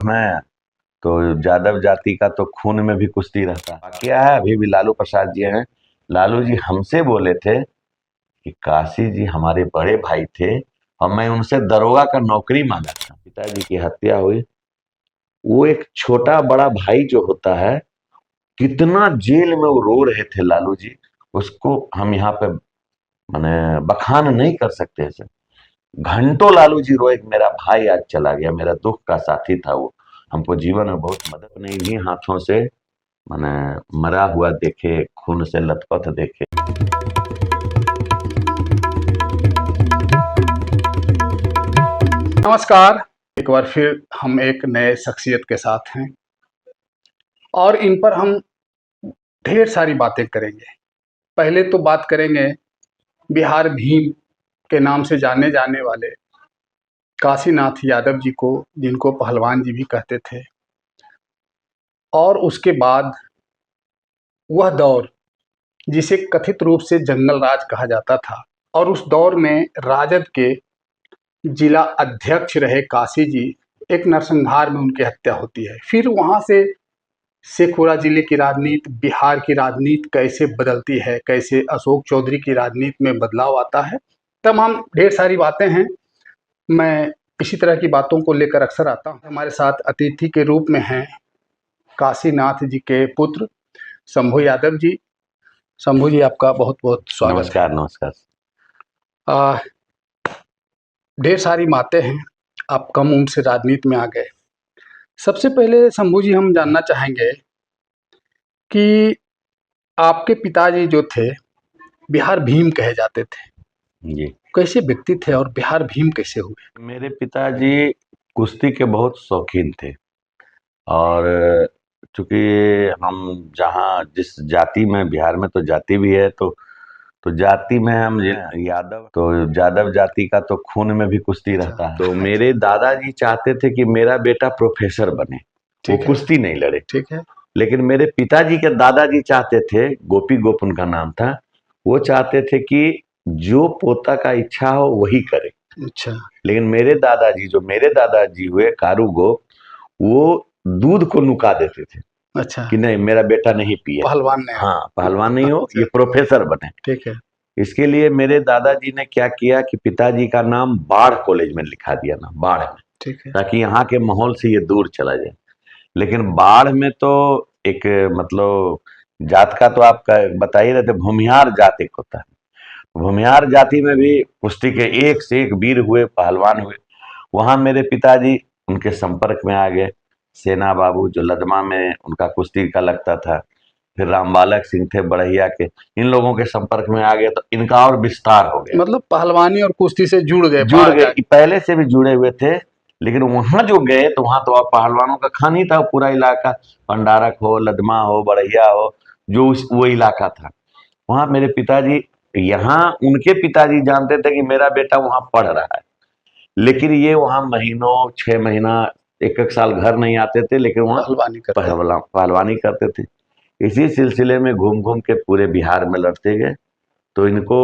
मैं तो यादव जाति का तो खून में भी कुश्ती रहता है। क्या है, अभी भी लालू प्रसाद जी हैं। लालू जी हमसे बोले थे कि काशी जी हमारे बड़े भाई थे और मैं उनसे दरोगा का नौकरी मांगा था। पिताजी की हत्या हुई, वो एक छोटा बड़ा भाई जो होता है, कितना जेल में वो रो रहे थे लालू जी, उसको हम यहाँ पे माने बखान नहीं कर सकते ऐसे। घंटों लालू जी रोए कि मेरा भाई आज चला गया, मेरा दुख का साथी था वो, हमको जीवन में बहुत मदद, अपने इन्हीं हाथों से माने मरा हुआ देखे, खून से लथपथ देखे। नमस्कार। एक बार फिर हम एक नए शख्सियत के साथ हैं और इन पर हम ढेर सारी बातें करेंगे। पहले तो बात करेंगे बिहार भीम के नाम से जाने जाने वाले काशीनाथ यादव जी को, जिनको पहलवान जी भी कहते थे। और उसके बाद वह दौर जिसे कथित रूप से जंगल राज कहा जाता था, और उस दौर में राजद के जिला अध्यक्ष रहे काशी जी, एक नरसंहार में उनकी हत्या होती है। फिर वहाँ से शेखपुरा जिले की राजनीति, बिहार की राजनीति कैसे बदलती है, कैसे अशोक चौधरी की राजनीति में बदलाव आता है, तमाम ढेर सारी बातें हैं। मैं इसी तरह की बातों को लेकर अक्सर आता हूँ। हमारे साथ अतिथि के रूप में हैं काशीनाथ जी के पुत्र शंभू यादव जी। शंभू जी, आपका बहुत बहुत स्वागत है। नमस्कार नमस्कार। ढेर सारी बातें हैं, आप कम उम्र से राजनीति में आ गए। सबसे पहले शंभू जी, हम जानना चाहेंगे कि आपके पिताजी जो थे बिहार भीम कहे जाते थे, जी, कैसे व्यक्ति थे और बिहार भीम कैसे हुए? मेरे पिताजी कुश्ती के बहुत शौकीन थे और चूंकि हम जहाँ जिस जाति में, बिहार में तो जाति भी है, तो जाति में हम यादव, तो यादव जाति का तो खून में भी कुश्ती रहता है। तो मेरे दादाजी चाहते थे कि मेरा बेटा प्रोफेसर बने, वो ठीक है, कुश्ती नहीं लड़े। ठीक है। लेकिन मेरे पिताजी के दादाजी चाहते थे, गोपी गोप उनका नाम था, वो चाहते थे कि जो पोता का इच्छा हो वही करे। अच्छा, लेकिन मेरे दादाजी हुए कारू गोप, वो दूध को नुका देते थे अच्छा। कि नहीं, मेरा बेटा नहीं पिए, पहलवान ने हाँ पहलवान नहीं हो, ये प्रोफेसर बने। ठीक है, इसके लिए मेरे दादाजी ने क्या किया कि पिताजी का नाम बाढ़ कॉलेज में लिखा दिया, ना बाढ़ में, ठीक है। ताकि यहाँ के माहौल से ये दूर चला जाए। लेकिन बाढ़ में तो एक मतलब जात का तो आप बता ही रहे थे, भूमिहार जात एक होता है। भूमिहार जाति में भी कुश्ती के एक से एक वीर हुए, पहलवान हुए। वहां मेरे पिताजी उनके संपर्क में आ गए। सेना बाबू जो लदमा में उनका कुश्ती का लगता था, फिर रामबालक सिंह थे बड़हिया के, इन लोगों के संपर्क में आ गए तो इनका और विस्तार हो गया। मतलब पहलवानी और कुश्ती से जुड़ गए, पहले से भी जुड़े हुए थे। लेकिन वहां जो गए तो वहां तो पहलवानों का खान ही था, पूरा इलाका, पंडारक हो, लदमा हो, बड़हिया हो, जो वो इलाका था। वहां मेरे पिताजी, यहाँ उनके पिताजी जानते थे कि मेरा बेटा वहां पढ़ रहा है, लेकिन ये वहां महीनों, 6 महीना, एक एक साल घर नहीं आते थे, लेकिन वहां पहलवानी करते थे। इसी सिलसिले में घूम घूम के पूरे बिहार में लड़ते गए। तो इनको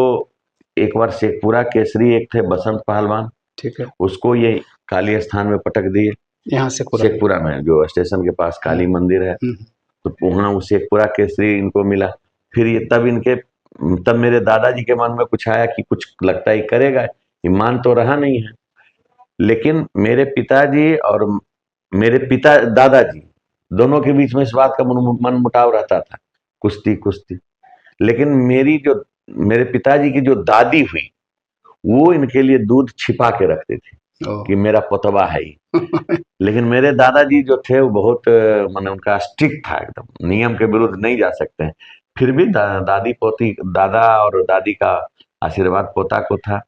एक बार शेखपुरा केसरी एक थे बसंत पहलवान, ठीक है, उसको ये काली स्थान में पटक दिए। यहाँ से शेखपुरा में जो स्टेशन के पास काली मंदिर है, तो वहां वो शेखपुरा केसरी इनको मिला। फिर ये तब मेरे दादाजी के मन में कुछ आया कि कुछ लगता ही करेगा, ईमान तो रहा नहीं है। लेकिन मेरे पिताजी और मेरे पिता दादाजी दोनों के बीच में इस बात का मन मुटाव रहता था, कुश्ती कुश्ती। लेकिन मेरे पिताजी की जो दादी हुई, वो इनके लिए दूध छिपा के रखते थे कि मेरा पोतवा है ही। लेकिन मेरे दादाजी जो थे वो बहुत माने उनका स्ट्रिक्ट था, एकदम नियम के विरुद्ध नहीं जा सकते हैं। फिर भी दादी पोती, दादा और दादी का आशीर्वाद पोता को था।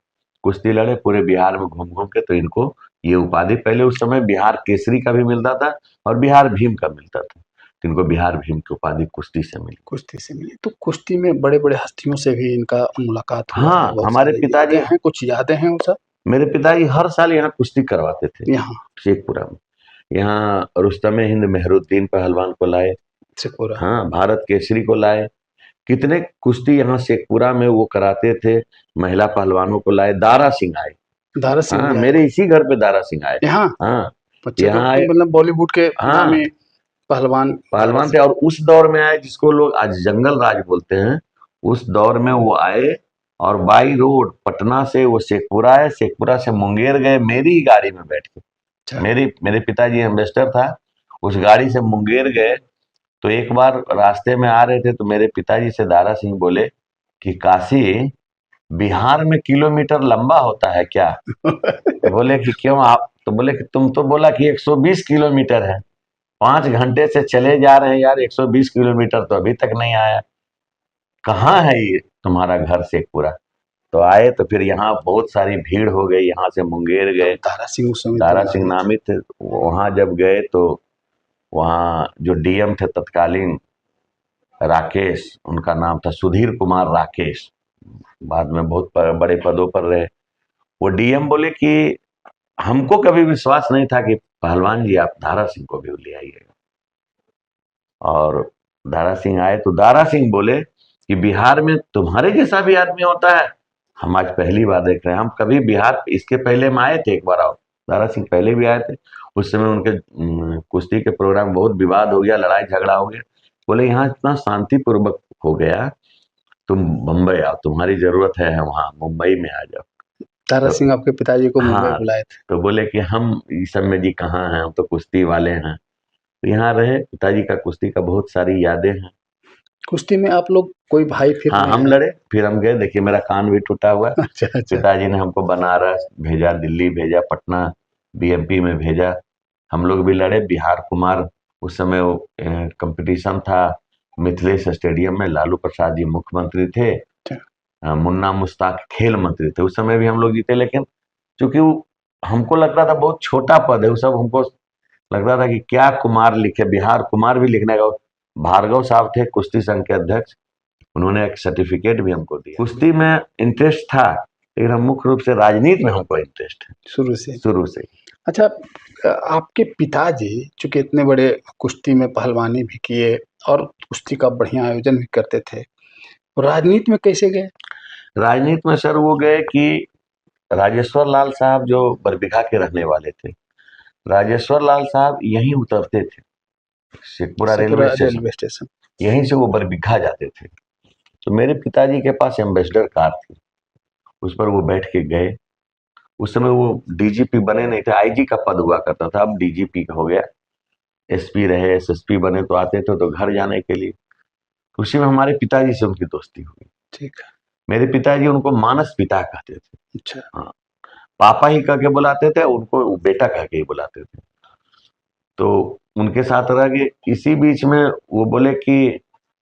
कुश्ती लड़े पूरे बिहार में घूम घूम के, तो इनको ये उपाधि, पहले उस समय बिहार केसरी का भी मिलता था और बिहार भीम का मिलता था, तो इनको बिहार भीम की उपाधि कुश्ती से मिली। तो कुश्ती में बड़े बड़े हस्तियों से भी इनका मुलाकात हुआ। हाँ, हमारे पिताजी हैं, कुछ यादें हैं उनसे? मेरे पिताजी हर साल यहाँ कुश्ती करवाते थे, यहाँ शेखपुरा में। यहाँ रुस्तमे हिंद मेहरुद्दीन पहलवान को लाए, शेखपुरा, हाँ भारत केसरी को लाए। कितने कुश्ती यहाँ शेखपुरा में वो कराते थे, महिला पहलवानों को लाए। दारा सिंह आए, दारा सिंह हाँ भी आए मेरे इसी घर पे दारा सिंह आए, यहाँ। हाँ अच्छा, यहाँ तो आए। मतलब बॉलीवुड के हाँ, नामी पहलवान पहलवान थे और उस दौर में आए जिसको लोग आज जंगल राज बोलते हैं। उस दौर में वो आए और बाई रोड पटना से वो शेखपुरा आए, शेखपुरा से मुंगेर गए मेरी ही गाड़ी में बैठ के। अच्छा, मेरे पिताजी एम्बेसडर था, उस गाड़ी से मुंगेर गए। तो एक बार रास्ते में आ रहे थे तो मेरे पिताजी से दारा सिंह बोले कि काशी, बिहार में किलोमीटर लंबा होता है क्या? तो बोले कि क्यों आप? तो बोले कि तुम तो बोला कि 120 किलोमीटर है, 5 घंटे से चले जा रहे हैं यार, 120 किलोमीटर तो अभी तक नहीं आया। कहाँ है ये तुम्हारा घर शेखपुरा? तो आए तो फिर यहाँ बहुत सारी भीड़ हो गई, यहाँ से मुंगेर तब गए। दारा सिंह उस समय तो दारा सिंह नामी थे। नामी थे। वहां जब गए तो वहाँ जो डीएम थे तत्कालीन, राकेश उनका नाम था, सुधीर कुमार राकेश, बाद में बहुत बड़े पदों पर रहे। वो डीएम बोले कि हमको कभी विश्वास नहीं था कि पहलवान जी आप दारा सिंह को भी ले आइएगा। और दारा सिंह आए तो दारा सिंह बोले कि बिहार में तुम्हारे जैसा भी आदमी होता है, हम आज पहली बार देख रहे हैं। हम कभी बिहार इसके पहले में आए थे एक बार, आओ दारा सिंह पहले भी आए थे। उस समय उनके कुश्ती के प्रोग्राम बहुत विवाद हो गया, लड़ाई झगड़ा हो गया। बोले यहाँ इतना शांतिपूर्वक हो गया, तुम बम्बई आओ, तुम्हारी जरूरत है वहाँ मुंबई में आ जाओ। दारा तो सिंह आपके पिताजी को मुंबई हाँ, बुलाए थे। तो बोले कि हम इस सब में जी कहाँ हैं, हम तो कुश्ती वाले हैं। तो यहाँ रहे, पिताजी का कुश्ती का बहुत सारी यादें हैं। कुश्ती में आप लोग कोई भाई फिर हाँ, में हम है? लड़े, फिर हम गए, देखिए मेरा कान भी टूटा हुआ है। अच्छा, अच्छा। पिताजी ने हमको बनारस भेजा, दिल्ली भेजा, पटना बीएमपी में भेजा। हम लोग भी लड़े। बिहार कुमार, उस समय वो कंपटीशन था मिथिलेश स्टेडियम में, लालू प्रसाद जी मुख्यमंत्री थे, अच्छा, मुन्ना मुस्ताक खेल मंत्री थे। उस समय भी हम लोग जीते, लेकिन चूंकि हमको लगता था बहुत छोटा पद है, वो सब हमको लगता था कि क्या कुमार लिखे, बिहार कुमार भी लिखने का। भार्गव साहब थे कुश्ती संघ के अध्यक्ष, उन्होंने एक सर्टिफिकेट भी हमको दिया। कुश्ती में इंटरेस्ट था, लेकिन हम मुख्य रूप से राजनीति में हमको इंटरेस्ट है शुरू से। शुरू से। अच्छा, आपके पिताजी चूंकि इतने बड़े कुश्ती में पहलवानी भी किए और कुश्ती का बढ़िया आयोजन भी करते थे, राजनीति में कैसे गए? राजनीति में सर वो गए कि राजेश्वर लाल साहब जो बरबीघा के रहने वाले थे, राजेश्वर लाल साहब यहीं उतरते थे, Sheikhpura railway Sheikhpura station, railway station. यहीं से वो बरबीघा जाते थे। तो मेरे पिताजी के पास एम्बेसडर कार थी, उस पर वो बैठ के गए। उस समय वो डीजीपी बने नहीं थे, आईजी का पद हुआ करता था, अब डीजीपी हो गया। एसपी रहे, एसएसपी बने तो आते थे तो घर जाने के लिए। उसी में हमारे पिताजी से उनकी दोस्ती हुई। ठीक है। मेरे पिताजी उनको मानस पिता कहते थे। अच्छा, हाँ, पापा ही कह के बुलाते थे, उनको वो बेटा कह के ही बुलाते थे। तो उनके साथ रह गए। इसी बीच में वो बोले कि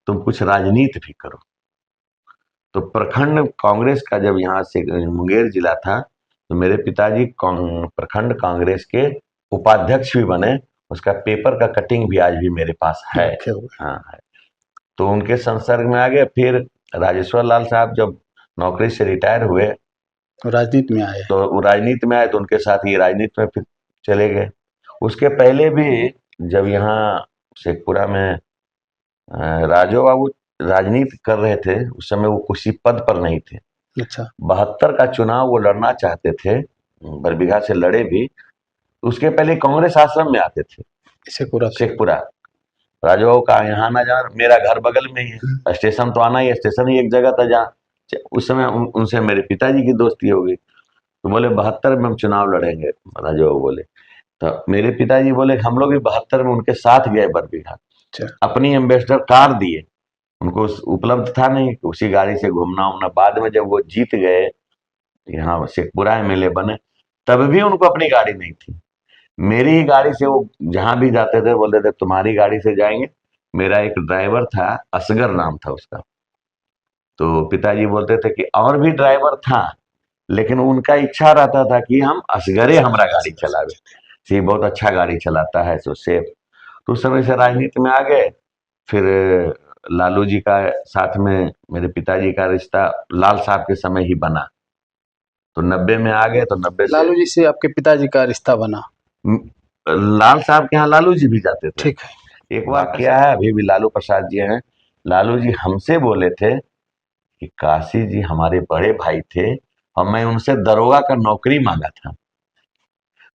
तुम कुछ राजनीति भी करो। तो प्रखंड कांग्रेस का जब यहाँ से मुंगेर जिला था, तो मेरे पिताजी प्रखंड कांग्रेस के उपाध्यक्ष भी बने। उसका पेपर का कटिंग भी आज भी मेरे पास है। रखे हुए। हाँ है। तो उनके संसर्ग में आ गए। फिर राजेश्वर लाल साहब जब नौकरी से रिटायर हुए राजनीति में आए। तो वो राजनीति में आए, तो उनके साथ ये राजनीति में फिर चले गए। उसके पहले भी जब यहाँ शेखपुरा में राजो बाबू राजनीति कर रहे थे, उस समय वो किसी पद पर नहीं थे। अच्छा, 72 का चुनाव वो लड़ना चाहते थे, बरबीघा से लड़े भी। उसके पहले कांग्रेस आश्रम में आते थे शेखपुरा से। शेखपुरा। राजो बाबू का यहाँ ना जाना, मेरा घर बगल में ही है, स्टेशन तो आना ही, स्टेशन ही एक जगह था जहाँ उस समय उनसे मेरे पिताजी की दोस्ती हो गई। तो बोले 72 में हम चुनाव लड़ेंगे, राजो बाबू बोले। तो मेरे पिताजी बोले हम लोग भी 72 में उनके साथ गए बरबीघा, अच्छा, अपनी एम्बेसडर कार दिए। उनको उपलब्ध था नहीं उसी गाड़ी से घूमना उमना। बाद में जब वो जीत गए, यहाँ शेखपुरा एमएलए बने, तब भी उनको अपनी गाड़ी नहीं थी। मेरी ही गाड़ी से वो जहां भी जाते थे बोलते थे तुम्हारी गाड़ी से जाएंगे। मेरा एक ड्राइवर था, असगर नाम था उसका। तो पिताजी बोलते थे कि और भी ड्राइवर था, लेकिन उनका इच्छा रहता था कि हम असगरे हमारा गाड़ी चलावे, ये बहुत अच्छा गाड़ी चलाता है सो सेफ। तो उस समय से राजनीति में आ गए। फिर लालू जी का साथ में मेरे पिताजी का रिश्ता लाल साहब के समय ही बना। तो 90 में आ गए, तो 90 से लालू जी से आपके पिताजी का रिश्ता बना। लाल साहब के यहाँ लालू जी भी जाते थे। ठीक है। एक बार क्या है, अभी भी लालू प्रसाद जी हैं, लालू जी हमसे बोले थे कि काशी जी हमारे बड़े भाई थे और मैं उनसे दरोगा का नौकरी मांगा था।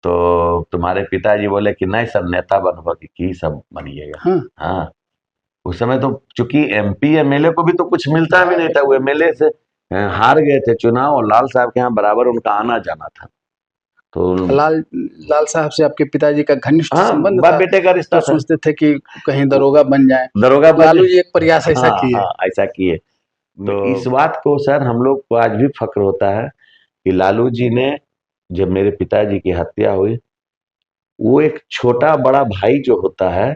तो तुम्हारे पिताजी बोले कि नहीं सर नेता बनवा की सब बनिएगा। हाँ हाँ, उस समय तो चूंकि एमपी एमएलए को भी तो कुछ मिलता भी नहीं था, वो एमएलए से हार गए थे चुनाव, और लाल साहब के यहाँ बराबर उनका आना जाना था। तो लाल लाल साहब से आपके पिताजी का घनिष्ठ हाँ, संबंध बाप था, बेटे का रिश्ता तो था। सोचते थे कि कहीं दरोगा बन जाए। दरोगा बन लालू जी एक प्रयास ऐसा हाँ किए। हाँ ऐसा किए। तो इस बात को सर हम लोग को आज भी फक्र होता है कि लालू जी ने, जब मेरे पिताजी की हत्या हुई, वो एक छोटा बड़ा भाई जो होता है,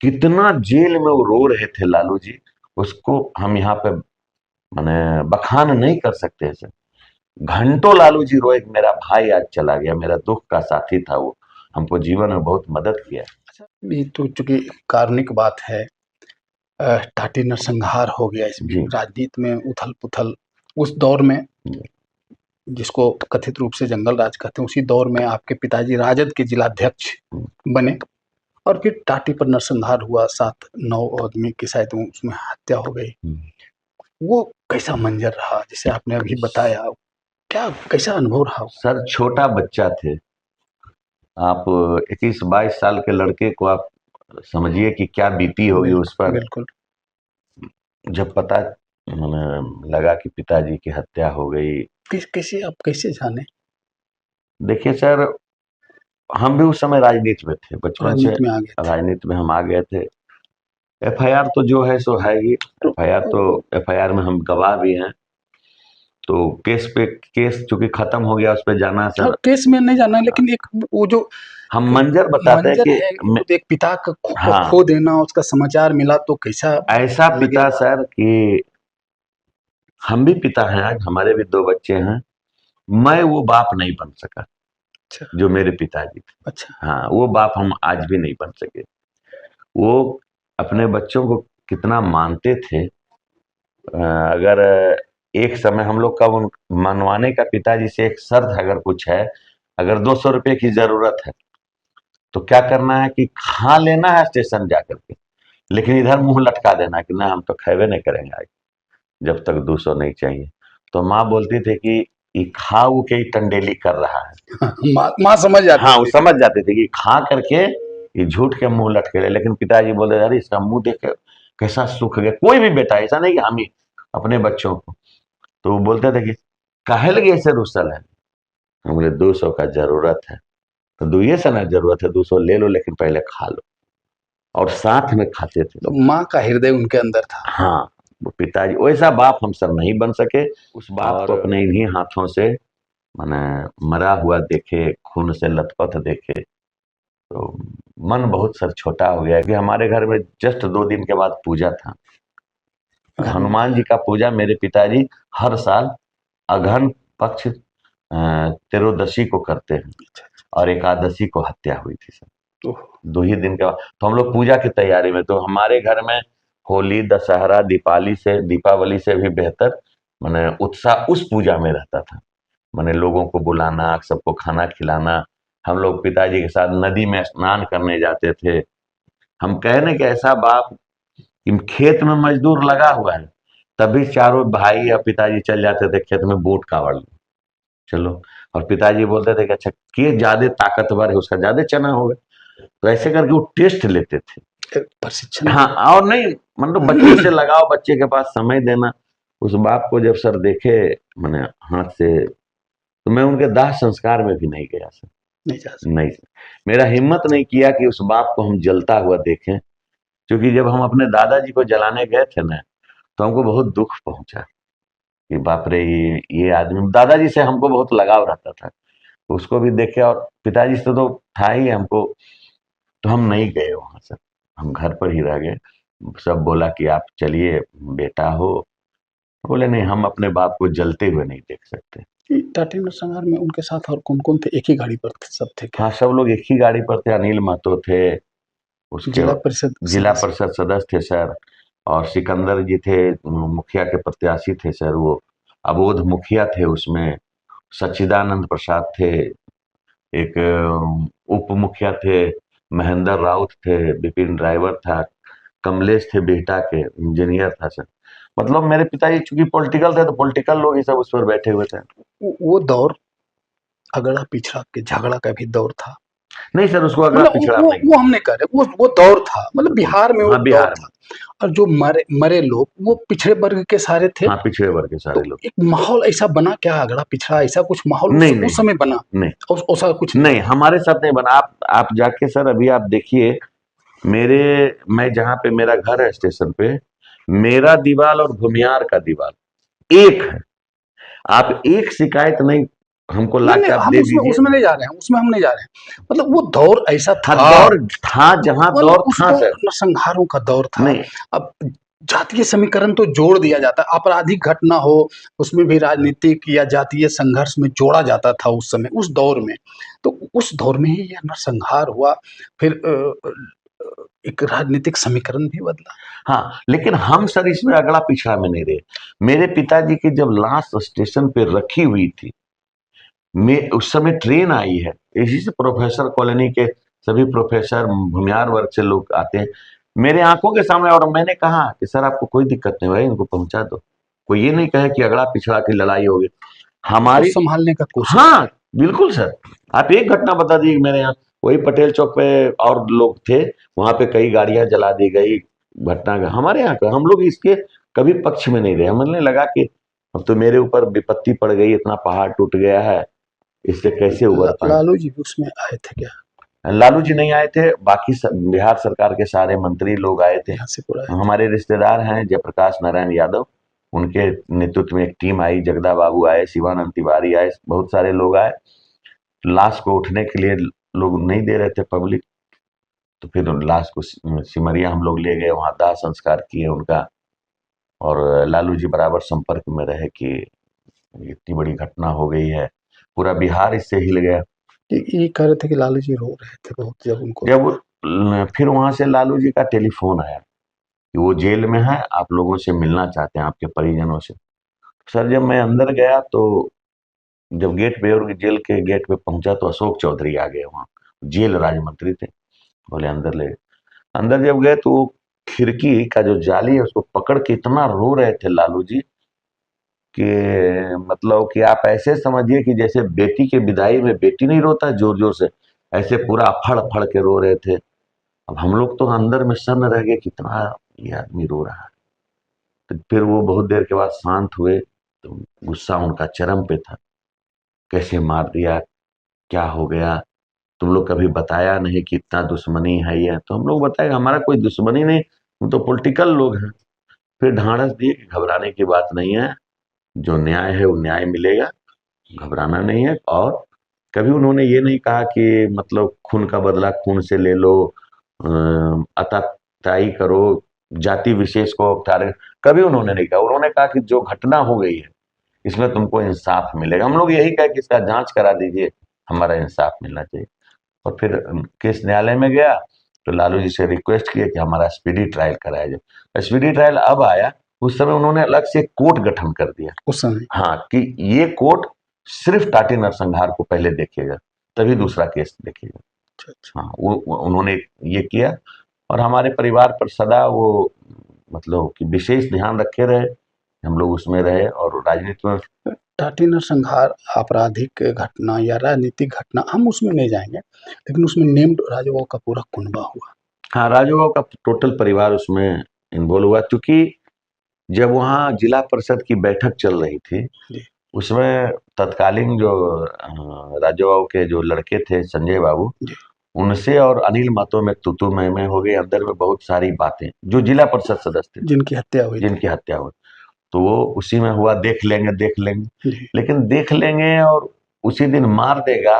कितना जेल में वो रो रहे थे लालू जी, उसको हम यहाँ पे माने बखान नहीं कर सकते सर। घंटों लालू जी रोए कि मेरा भाई आज चला गया, मेरा दुख का साथी था वो, हमको जीवन में बहुत मदद किया। अच्छा, ये तो चूंकि कारुणिक बात है, टाटी नरसंहार हो गया, इसमें जी राजनीति में उथल पुथल उस दौर में, जिसको कथित रूप से जंगल राज कहते हैं, उसी दौर में आपके पिताजी राजद के जिलाध्यक्ष बने, और फिर टाटी पर नरसंहार हुआ, 7-9 आदमी की शायद उसमें हत्या हो गई। वो कैसा मंजर रहा, जैसे आपने अभी बताया, क्या कैसा अनुभव रहा? सर छोटा बच्चा थे आप, 21-22 साल के लड़के को आप समझिए कि क्या बीती होगी उस पर, बिल्कुल। जब पता मैंने लगा कि पिताजी की हत्या हो गई। कैसे आप कैसे जाने? देखिए सर, हम भी उस समय राजनीति में थे, बचपन से राजनीति में आ गए थे राजनीति में हम आ गए थे। एफआईआर तो जो है सो है ही, एफआईआर में हम गवाह भी हैं। तो केस चूंकि खत्म हो गया, उस पर जाना और सर, केस में नहीं जाना, लेकिन एक वो जो हम मंजर बताते हैं मंजर कि है, वो एक पिता का हाँ, खो देना, उसका समाचार मिला तो कैसा ऐसा पिता लगेगा? सर कि हम भी पिता हैं, आज हमारे भी 2 बच्चे हैं, मैं वो बाप नहीं बन सका अच्छा जो मेरे पिताजी थे। अच्छा। हाँ, वो बाप हम आज भी नहीं बन सके। वो अपने बच्चों को कितना मानते थे। अगर एक समय हम लोग का उन मनवाने का पिताजी से एक शर्त अगर कुछ है, अगर 200 रुपये की जरूरत है तो क्या करना है कि खा लेना है स्टेशन जाकर के, लेकिन इधर मुंह लटका देना कि ना हम तो खेबे नहीं करेंगे आज, जब तक 200 नहीं चाहिए। तो माँ बोलती थी कि ये खाऊ के ही टंडेली कर रहा है। माँ समझ जाती हाँ, वो थी। समझ जाते थे कि खा करके ये झूठ के मुंह लटके रहे, लेकिन पिताजी बोलते अरे इसका मुंह देख के कैसा सूख गया। कोई भी बेटा, ऐसा नहीं कि हम ही अपने बच्चों को, तो वो बोलते थे कि काहे लगे ऐसे रुसल है। हम बोले 200 का जरूरत है, तो दुइये से ना जरूरत है, 200 ले लो लेकिन पहले खा लो, और साथ में खाते थे। तो माँ का हृदय उनके अंदर था। हाँ, वो पिताजी वैसा बाप हम सब नहीं बन सके। उस बाप को अपने इन्हीं हाथों से माने मरा हुआ देखे, खून से लथपथ देखे, तो मन बहुत सर छोटा हो गया कि हमारे घर में जस्ट 2 दिन के बाद पूजा था। हनुमान जी का पूजा मेरे पिताजी हर साल अघन पक्ष त्रयोदशी को करते हैं, और एकादशी को हत्या हुई थी सर। 2 ही दिन के बाद तो हम लोग पूजा की तैयारी में, तो हमारे घर में होली, दशहरा, दीपावली से भी बेहतर माने उत्साह उस पूजा में रहता था। माने लोगों को बुलाना, सबको खाना खिलाना। हम लोग पिताजी के साथ नदी में स्नान करने जाते थे। हम कहने कि ऐसा बाप कि खेत में मजदूर लगा हुआ है, तभी चारों भाई या पिताजी चल जाते थे खेत में, बूट कावड़ लो, चलो। और पिताजी बोलते थे कि अच्छा के ज्यादा ताकतवर है उसका ज्यादा चना होगा, तो ऐसे करके वो टेस्ट लेते थे। प्रशिक्षण। हाँ, और नहीं मतलब बच्चे से लगाओ, बच्चे के पास समय देना। उस बाप को जब सर देखे मैंने हाथ से, तो मैं उनके दाह संस्कार में भी नहीं गया सर। नहीं जा सकते। नहीं, मेरा हिम्मत नहीं किया कि उस बाप को हम जलता हुआ देखें, क्योंकि जब हम अपने दादाजी को जलाने गए थे ना, तो हमको बहुत दुख पहुंचा कि बाप रे, ये आदमी, दादाजी से हमको बहुत लगाव रहता था, तो उसको भी देखे, और पिताजी से तो था ही हमको। तो हम नहीं गए वहां से, हम घर पर ही रह गए। सब बोला कि आप चलिए, बेटा हो। बोले नहीं, हम अपने बाप को जलते हुए नहीं देख सकते। टाटी नरसंहार में उनके साथ और कौन कौन थे? एक ही गाड़ी पर सब थे क्या? हाँ, सब लोग एक ही गाड़ी पर थे। अनिल महतो थे, उसके जिला परिषद जिला सदस्य। परिषद सदस्य थे सर, और सिकंदर जी थे, मुखिया के प्रत्याशी थे सर, वो अबोध मुखिया थे उसमें। सच्चिदानंद प्रसाद थे, एक उप मुखिया थे, महेंद्र राउत थे, विपिन ड्राइवर था, कमलेश थे बिहटा के, इंजीनियर था सर। मतलब मेरे पिताजी चूंकि पॉलिटिकल थे, तो पॉलिटिकल लोग ही सब उस पर बैठे हुए थे। वो दौर अगड़ा पिछड़ा के झगड़ा का भी दौर था? नहीं सर, उसको अगला मतलब पिछड़ा वो नहीं। वो हम नहीं कह रहे, वो दौर था, मतलब बिहार में वो हाँ, दौर बिहार में। था। और जो मरे मरे लोग वो पिछड़े वर्ग के सारे थे। हाँ, पिछड़े वर्ग के सारे तो लोग। एक माहौल ऐसा बना क्या, अगड़ा पिछड़ा ऐसा कुछ माहौल नहीं, उस समय बना? नहीं, ऐसा कुछ नहीं नहीं, बना? हमारे साथ नहीं बना। आप जाके सर अभी आप देखिए, मेरे मैं जहाँ पे मेरा घर है स्टेशन पे, मेरा दीवार और भूमियार का दीवार एक है। आप एक शिकायत नहीं हमको ला नहीं के नहीं, आप हम दे उसमें दीजिए। उसमें नहीं जा रहे हैं, उसमें हम नहीं जा रहे हैं। मतलब वो दौर ऐसा हाँ, था, दौर था, जहाँ मतलब दौर उस था दौर सर। नरसंहारों का दौर था। नहीं, अब जातीय समीकरण तो जोड़ दिया जाता है, आपराधिक घटना हो उसमें भी राजनीतिक या जातीय संघर्ष में जोड़ा जाता था उस समय, उस दौर में। तो उस दौर में ही यह नरसंहार हुआ, फिर एक राजनीतिक समीकरण भी बदला। हाँ, लेकिन हम सर इसमें अगला पिछड़ा में नहीं रहे। मेरे पिताजी की जब लाश स्टेशन पे रखी हुई थी, मैं उस समय ट्रेन आई है, इसी से प्रोफेसर कॉलोनी के सभी प्रोफेसर भूमियार वर्ग से लोग आते हैं मेरे आंखों के सामने, और मैंने कहा कि सर आपको कोई दिक्कत नहीं भाई, इनको पहुंचा दो। कोई ये नहीं कहे कि अगला पिछड़ा की लड़ाई होगी उसको हमारी। संभालने का कोशिश की। हाँ, बिल्कुल सर। आप एक घटना बता दीजिए मेरे यहाँ, वही पटेल चौक पे और लोग थे, वहां पे कई गाड़ियां जला दी गई। घटना का हमारे यहाँ का, हम लोग इसके कभी पक्ष में नहीं रहे। हमें लगा कि अब तो मेरे ऊपर विपत्ति पड़ गई, इतना पहाड़ टूट गया है, इससे कैसे उबर पाए। लालू जी भी उसमें आए थे क्या? लालू जी नहीं आए थे, बाकी बिहार सरकार के सारे मंत्री लोग आए थे। यहाँ से पूरा आए थे? हमारे रिश्तेदार हैं जयप्रकाश नारायण यादव, उनके नेतृत्व में एक टीम आई, जगदा बाबू आए, शिवानंद तिवारी आए, बहुत सारे लोग आए। लाश को उठने के लिए लोग नहीं दे रहे थे पब्लिक, तो फिर लाश को सिमरिया हम लोग ले गए, वहां दाह संस्कार किए उनका। और लालू जी बराबर संपर्क में रहे कि इतनी बड़ी घटना हो गई है, पूरा बिहार इससे हिल गया। ये कह रहे थे कि लालू जी रो रहे थे बहुत जब उनको। जब फिर वहां से लालू जी का टेलीफोन आया कि वो जेल में है, आप लोगों से मिलना चाहते हैं, आपके परिजनों से। सर जब मैं अंदर गया तो जब गेट पे और जेल के गेट पे पहुंचा तो अशोक चौधरी आ गए, वहाँ जेल राज्य मंत्री थे, बोले अंदर ले। अंदर जब गए तो वो खिड़की का जो जाली है उसको पकड़ के इतना रो रहे थे लालू जी कि मतलब कि आप ऐसे समझिए कि जैसे बेटी के विदाई में बेटी नहीं रोता जोर जोर से, ऐसे पूरा फड़ फड़ के रो रहे थे। अब हम लोग तो अंदर में सन्न रह गए, कितना ये आदमी रो रहा है। तो फिर वो बहुत देर के बाद शांत हुए, तो गुस्सा उनका चरम पे था, कैसे मार दिया, क्या हो गया, तुम लोग कभी बताया नहीं कि इतना दुश्मनी है ये। तो हम लोग बताए हमारा कोई दुश्मनी नहीं, हम तो पॉलिटिकल लोग हैं। फिर ढांढस दिए कि घबराने की बात नहीं है, जो न्याय है वो न्याय मिलेगा, घबराना नहीं है। और कभी उन्होंने ये नहीं कहा कि मतलब खून का बदला खून से ले लो, अताताई करो, जाति विशेष को टारगेट, कभी उन्होंने नहीं कहा। उन्होंने कहा कि जो घटना हो गई है इसमें तुमको इंसाफ मिलेगा। हम लोग यही कहे कि इसका जांच करा दीजिए, हमारा इंसाफ मिलना चाहिए। और फिर केस न्यायालय में गया तो लालू जी से रिक्वेस्ट किया कि हमारा स्पीडी ट्रायल कराया जाए। स्पीडी ट्रायल अब आया, उस समय उन्होंने अलग से कोर्ट गठन कर दिया। उस समय हाँ, कि ये कोर्ट सिर्फ टाटी नरसंहार को पहले देखेगा, तभी दूसरा केस देखेगा। अच्छा अच्छा। हाँ, वो उन्होंने ये किया। और हमारे परिवार पर सदा वो मतलब कि विशेष ध्यान रखे रहे, हम लोग उसमें रहे और राजनीति में। टाटी नरसंहार आपराधिक घटना या राजनीतिक घटना, हम उसमें नहीं जाएंगे, लेकिन उसमें नेम्ड राजूभाऊ का पूरा कुनबा हुआ। हाँ, राजूभाऊ का टोटल परिवार उसमें इन्वॉल्व हुआ, क्योंकि जब वहाँ जिला परिषद की बैठक चल रही थी, जी उसमें तत्कालीन जो राजूभाऊ के जो लड़के थे संजय बाबू, जी। उनसे और अनिल महतो में तू मैं हो गई, अंदर में बहुत सारी बातें, जो जिला परिषद सदस्य थे जिनकी हत्या हुई थी। जिनकी हत्या हुई, तो वो उसी में हुआ, देख लेंगे देख लेंगे। जी। लेकिन देख लेंगे और उसी दिन मार देगा,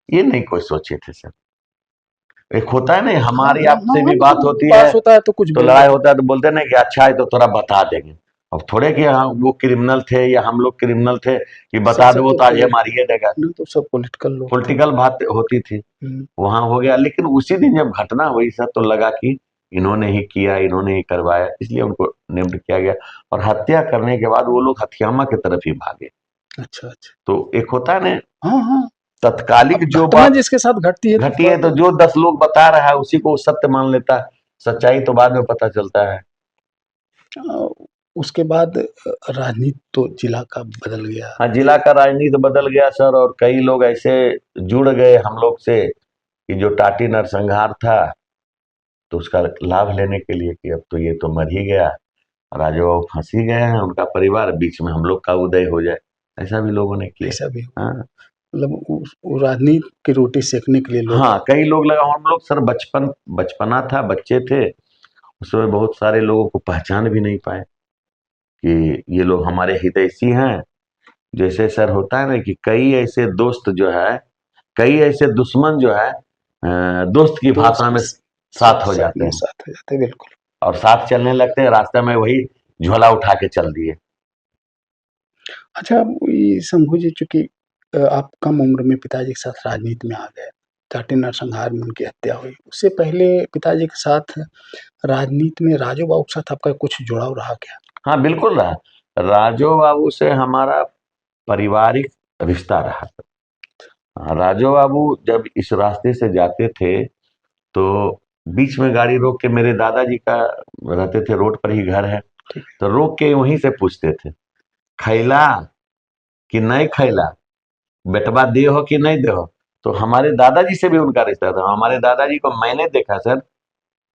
ये नहीं कोई सोचे थे सर। एक होता है नहीं, हाँ हमारी हाँ आपसे हाँ, भी बात होती है पास होता है तो कुछ तो बोल लड़ाई देते होता है तो बोलते नहीं कि अच्छा है तो थोड़ा बता देंगे। अब थोड़े कि हाँ वो क्रिमिनल थे या हम लोग क्रिमिनल थे कि हैं। बता दो सब तो तो आज ये मारिए देगा। तो सब पॉलिटिकल लोग थे। पॉलिटिकल बात होती थी, वहां हो गया। लेकिन उसी दिन जब घटना हुई सर तो लगा कि इन्होंने ही किया, इन्होंने ही करवाया, इसलिए उनको नियुक्त किया गया। और हत्या करने के बाद वो लोग हथियामा की तरफ ही भागे। अच्छा अच्छा। तो एक होता है ना हाँ हाँ। तत्कालिक अब जो घटना बात जिसके साथ घटती है तो घटी थोड़ा है, तो जो 10 लोग बता रहा है उसी को सत्य मान लेता है, सच्चाई तो बाद में पता चलता है। उसके बाद राजनीति तो जिला का बदल गया। हाँ, जिला का राजनीति बदल गया सर, और कई लोग ऐसे जुड़ गए हम लोग से कि जो टाटी नरसंहार था तो उसका लाभ लेने के लिए कि अब तो ये तो मर ही गया, राजू फंस ही गए हैं, उनका परिवार, बीच में हम लोग का उदय हो जाए, ऐसा भी लोगों ने किया। ऐसा भी हुआ। हाँ। मतलब वो राजनीति की रोटी सेकने के लिए लोग। हाँ, कई लोग लगा, हम लोग सर बचपना था, बच्चे थे, उसमें बहुत सारे लोगों को पहचान भी नहीं पाए कि ये लोग हमारे हितैषी हैं। जैसे सर होता है ना कि कई ऐसे दोस्त जो है, कई ऐसे दुश्मन जो है दोस्त की दोस्त भाषा के में साथ हो जाते हैं, साथ हो जाते हैं, बिल्कुल। और साथ चलने लगते हैं, रास्ते में वही झोला उठा के चल दिए। अच्छा, ये शंभू जी, चूंकि आप कम उम्र में पिताजी के साथ राजनीति में आ गए, टाटी नरसंहार में उनकी हत्या हुई, उससे पहले पिताजी के साथ राजनीति में राजू बाबू के साथ आपका कुछ जुड़ाव रहा क्या? हाँ बिल्कुल रहा, राजू बाबू से हमारा पारिवारिक रिश्ता रहा। हाँ, राजू बाबू जब इस रास्ते से जाते थे तो बीच में गाड़ी रोक के, मेरे दादाजी का रहते थे रोड पर ही घर है, तो रोक के वहीं से पूछते थे, खैला कि नहीं खैला, बेटवा दे हो कि नहीं दे हो। तो हमारे दादाजी से भी उनका रिश्ता था। हमारे दादाजी को मैंने देखा सर,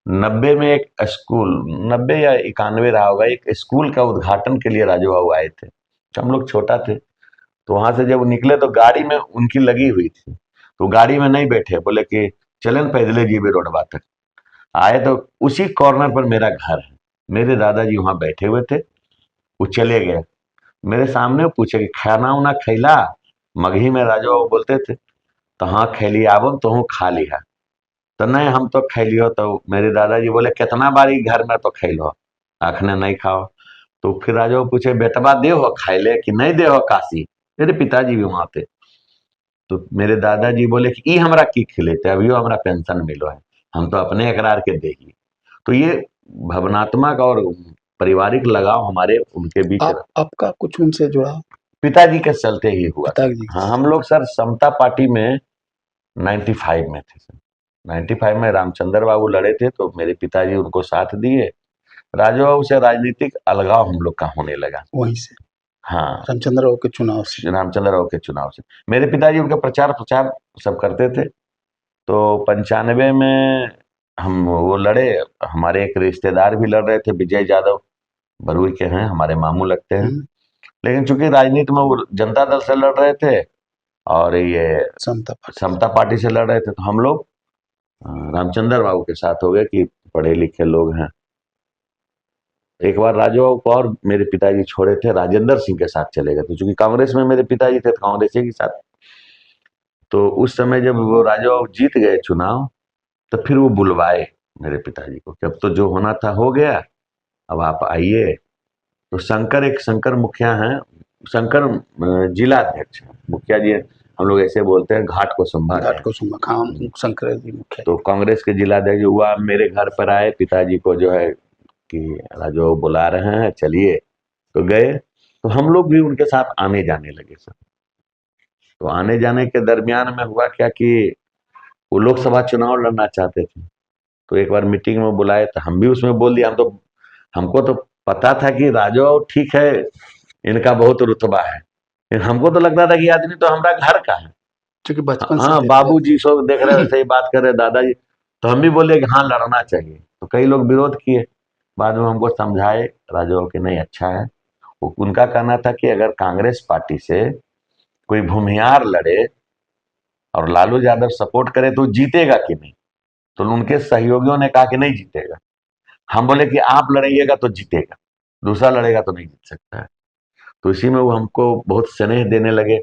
90 में एक स्कूल, 90 या 91 रहा होगा, एक स्कूल का उद्घाटन के लिए राजू बाबू आए थे, तो हम लोग छोटा थे, तो वहां से जब वो निकले तो गाड़ी में उनकी लगी हुई थी, तो गाड़ी में नहीं बैठे, बोले कि चलन पैदले जीबे रोडवा तक आए, तो उसी कॉर्नर पर मेरा घर है, मेरे दादाजी वहां बैठे हुए थे, वो चले गए, मेरे सामने वो पूछे कि खाना उना खैला, मगही में राजा बाबू बोलते थे, तो हाँ खैली आबो तो हूँ खा लिया, तो नहीं हम तो खैलियो, तो मेरे दादाजी बोले कितना बारी घर में तो खैलो, आखने नहीं खाओ। तो फिर राजा बाबू पूछे बेटवा दे हो खाइले कि नहीं दे हो काशी, मेरे पिताजी भी वहां थे, तो मेरे दादाजी बोले कि ई हमरा की खिलेते, अभियो हमरा पेंशन मिलो है, हम तो अपने एकरार के देगी। तो ये भावनात्मक और पारिवारिक लगाव हमारे उनके बीच रहा। आपका कुछ उनसे जुड़ाव पिताजी के चलते ही हुआ सर। पिताजी हाँ, हम लोग सर समता पार्टी में 95 में थे सर, 95 में रामचंद्र बाबू लड़े थे, तो मेरे पिताजी उनको साथ दिए, राजू बाबू से राजनीतिक अलगाव हम लोग का होने लगा। वहीं से, हाँ, रामचंद्र राव के चुनाव से। रामचंद्र राव के चुनाव से मेरे पिताजी उनका प्रचार प्रचार सब करते थे, तो 95 में हम वो लड़े, हमारे एक रिश्तेदार भी लड़ रहे थे, विजय यादव, बरुई के हैं, हमारे मामू लगते हैं, हम्म, लेकिन चूंकि राजनीति में वो जनता दल से लड़ रहे थे और ये समता पार्टी। समता पार्टी से लड़ रहे थे, तो हम लोग रामचंद्र बाबू के साथ हो गए कि पढ़े लिखे लोग हैं। एक बार राजू बाबू को और मेरे पिताजी छोड़े थे, राजेंद्र सिंह के साथ चले गए थे, चूंकि कांग्रेस में मेरे पिताजी थे तो कांग्रेस के साथ। तो उस समय जब वो राजू बाबू जीत गए चुनाव, तो फिर वो बुलवाए मेरे पिताजी को कि अब तो जो होना था हो गया, अब आप आइए। तो शंकर, एक शंकर मुखिया हैं, शंकर जिला अध्यक्ष हैं, मुखिया जी हम लोग ऐसे बोलते हैं, घाट को संभाल रहे घाट हैं। को सुमा खाम शंकर जी मुख्य। तो कांग्रेस के जिलाध्यक्ष हुआ, मेरे घर पर आए, पिताजी को जो है कि राजू बुला रहे हैं चलिए, तो गए, तो हम लोग भी उनके साथ आने जाने लगे सर। तो आने जाने के दरमियान में हुआ क्या कि वो लोकसभा चुनाव लड़ना चाहते थे, तो एक बार मीटिंग में बुलाए, तो हम भी उसमें बोल दिया, हमको तो पता था कि राजू ठीक है, इनका बहुत रुतबा है, लेकिन हमको तो लगता था कि आदमी तो हमारा घर का है। क्योंकि बचपन से हाँ, बाबूजी सब देख रहे, वैसे ही बात कर रहे दादाजी, तो हम भी बोले कि हाँ लड़ना चाहिए, तो कई लोग विरोध किए, बाद में हमको समझाए राजू कि नहीं अच्छा है। उनका कहना था कि अगर कांग्रेस पार्टी से कोई भूमिहार लड़े और लालू यादव सपोर्ट करे तो जीतेगा कि नहीं, तो उनके सहयोगियों ने कहा कि नहीं जीतेगा। हम बोले कि आप लड़ेगा तो जीतेगा, दूसरा लड़ेगा तो नहीं जीत सकता है। तो इसी में वो हमको बहुत स्नेह देने लगे।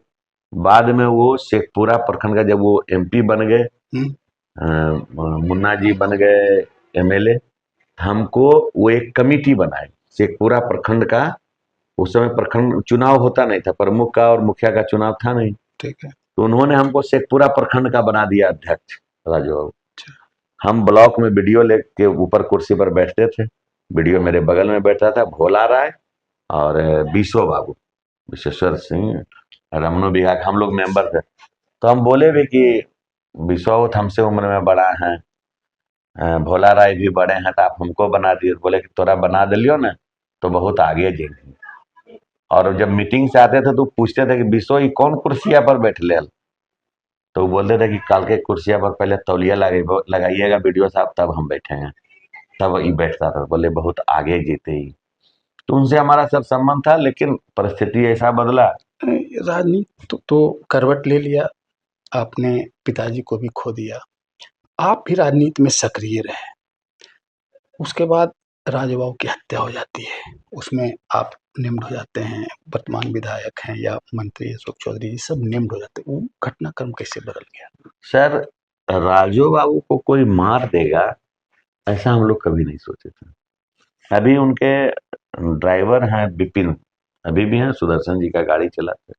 बाद में वो शेखपुरा प्रखंड का जब वो एमपी बन गए, मुन्ना जी बन गए एमएलए, हमको वो एक कमिटी बनाए शेखपुरा प्रखंड का। उस समय प्रखंड चुनाव होता नहीं था, प्रमुख का और मुखिया का चुनाव था नहीं, ठीक है। तो उन्होंने हमको शेखपुरा प्रखंड का बना दिया अध्यक्ष राजू बाबू। हम ब्लॉक में बीडीओ लेके ऊपर कुर्सी पर बैठते थे, बीडीओ मेरे बगल में बैठता था, भोला राय और बीसो बाबू, विशेश्वर सिंह, रमनो विहार, हम लोग मेंबर थे। तो हम बोले भी कि विश्वावत हमसे उम्र में बड़ा है, भोला राय भी बड़े हैं, तो आप हमको बना दिए, बोले कि तोरा बना दिलियो ना, तो बहुत आगे जी। और जब मीटिंग से आते थे तो पूछते थे कि बिसो ये कौन कुर्सिया पर बैठले हल? तो वो बोलते थे कि कल के कुर्सिया पर पहले तौलिया लगाइएगा वीडियो साहब, तब हम बैठेंगे। तब ये बैठता था, बोले बहुत आगे जीते ही। तो उनसे हमारा सब संबंध था, लेकिन परिस्थिति ऐसा बदला। राजनीति तो करवट ले लिया, आपने पिताजी को भी खो दिया, आप भी राजनीति में सक्रिय रहे। उसके बाद राजूबाबू की हत्या हो जाती है, उसमें आप निम्न हो जाते हैं, वर्तमान विधायक हैं या मंत्री अशोक चौधरी जी सब निम्न हो जाते हैं। वो घटनाक्रम कैसे बदल गया? सर, राजू बाबू को कोई मार देगा ऐसा हम लोग कभी नहीं सोचे थे। अभी उनके ड्राइवर हैं विपिन, अभी भी हैं, सुदर्शन जी का गाड़ी चलाते।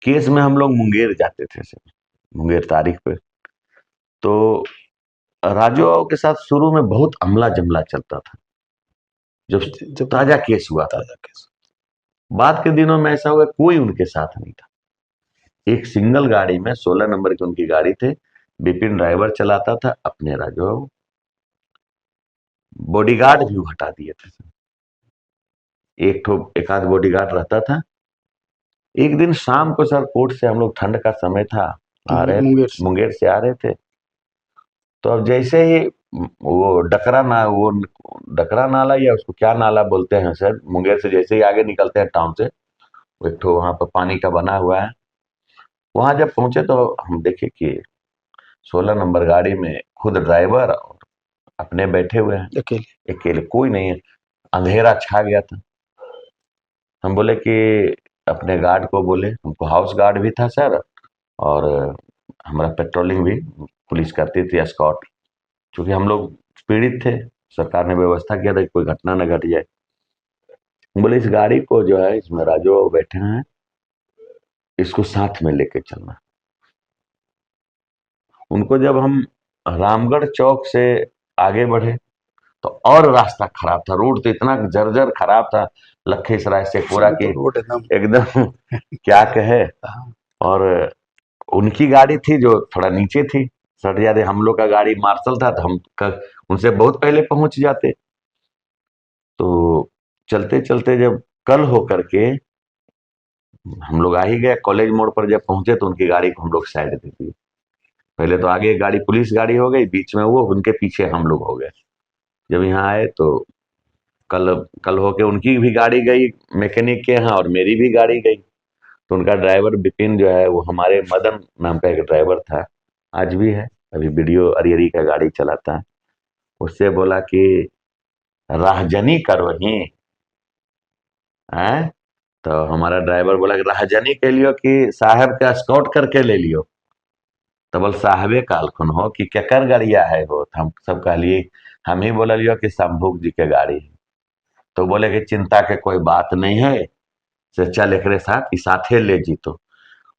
केस में हम लोग मुंगेर जाते थे सर, मुंगेर तारीख पे। तो राजू बाबू के साथ शुरू में बहुत अमला जमला चलता था, जब जब ताजा केस हुआ था। ताजा केस बाद के दिनों में ऐसा हुआ कोई उनके साथ नहीं था। एक सिंगल गाड़ी में 16 नंबर की उनकी गाड़ी थे, विपिन ड्राइवर चलाता था, अपने राजू बाबू। बॉडीगार्ड भी हटा दिए थे, एक आध बॉडीगार्ड रहता था। एक दिन शाम को सर कोर्ट से हम लोग, ठंड का समय था, आ रहे मुंगेर से आ रहे थे। तो अब जैसे ही वो डकरा नाला या उसको क्या नाला बोलते हैं सर, मुंगेर से जैसे ही आगे निकलते हैं टाउन से, वो एक ठो वहां पर पानी का बना हुआ है। वहां जब पहुंचे तो हम देखे कि 16 नंबर गाड़ी में खुद ड्राइवर और अपने बैठे हुए हैं, अकेले अकेले, कोई नहीं है। अंधेरा छा गया था। हम बोले कि अपने गार्ड को बोले, हमको हाउस गार्ड भी था सर, और हमारा पेट्रोलिंग भी पुलिस करती थी, एस्कॉर्ट। क्योंकि हम लोग पीड़ित थे, सरकार ने व्यवस्था किया था कि कोई घटना न घट जाए। बोले इस गाड़ी को जो है, इसमें राजू बाबू बैठे हैं, इसको साथ में लेके चलना। उनको जब हम रामगढ़ चौक से आगे बढ़े तो और रास्ता खराब था, रोड तो इतना जर्जर खराब था, लखीसराय से पूरा की रोड एकदम क्या कहे। और उनकी गाड़ी थी जो थोड़ा नीचे थी, सट जाते। हम लोग का गाड़ी मार्शल था, तो उनसे बहुत पहले पहुंच जाते। तो चलते चलते जब कल हो करके हम लोग आ ही गए, कॉलेज मोड़ पर जब पहुंचे तो उनकी गाड़ी को हम लोग साइड दे दिए। पहले तो आगे गाड़ी पुलिस गाड़ी हो गई, बीच में वो, उनके पीछे हम लोग हो गए। जब यहाँ आए तो कल कल होके उनकी भी गाड़ी गई मैकेनिक के यहाँ, और मेरी भी गाड़ी गई। तो उनका ड्राइवर विपिन जो है, वो हमारे मदन नाम का एक ड्राइवर था, आज भी है, अभी वीडियो अरियरी का गाड़ी चलाता है। उससे बोला कि राहजनी करो ही है। तो हमारा ड्राइवर बोला कि राहजनी के लियो कि साहब का स्काउट करके ले लियो। तो बोल साहबे कालखुन हो कि केकर गाड़िया है हो, तो हम सब कहलिए, हम ही बोल लियो कि शंभू जी के गाड़ी है। तो बोले कि चिंता के कोई बात नहीं है, से चल एक साथ साथे ले जीतो।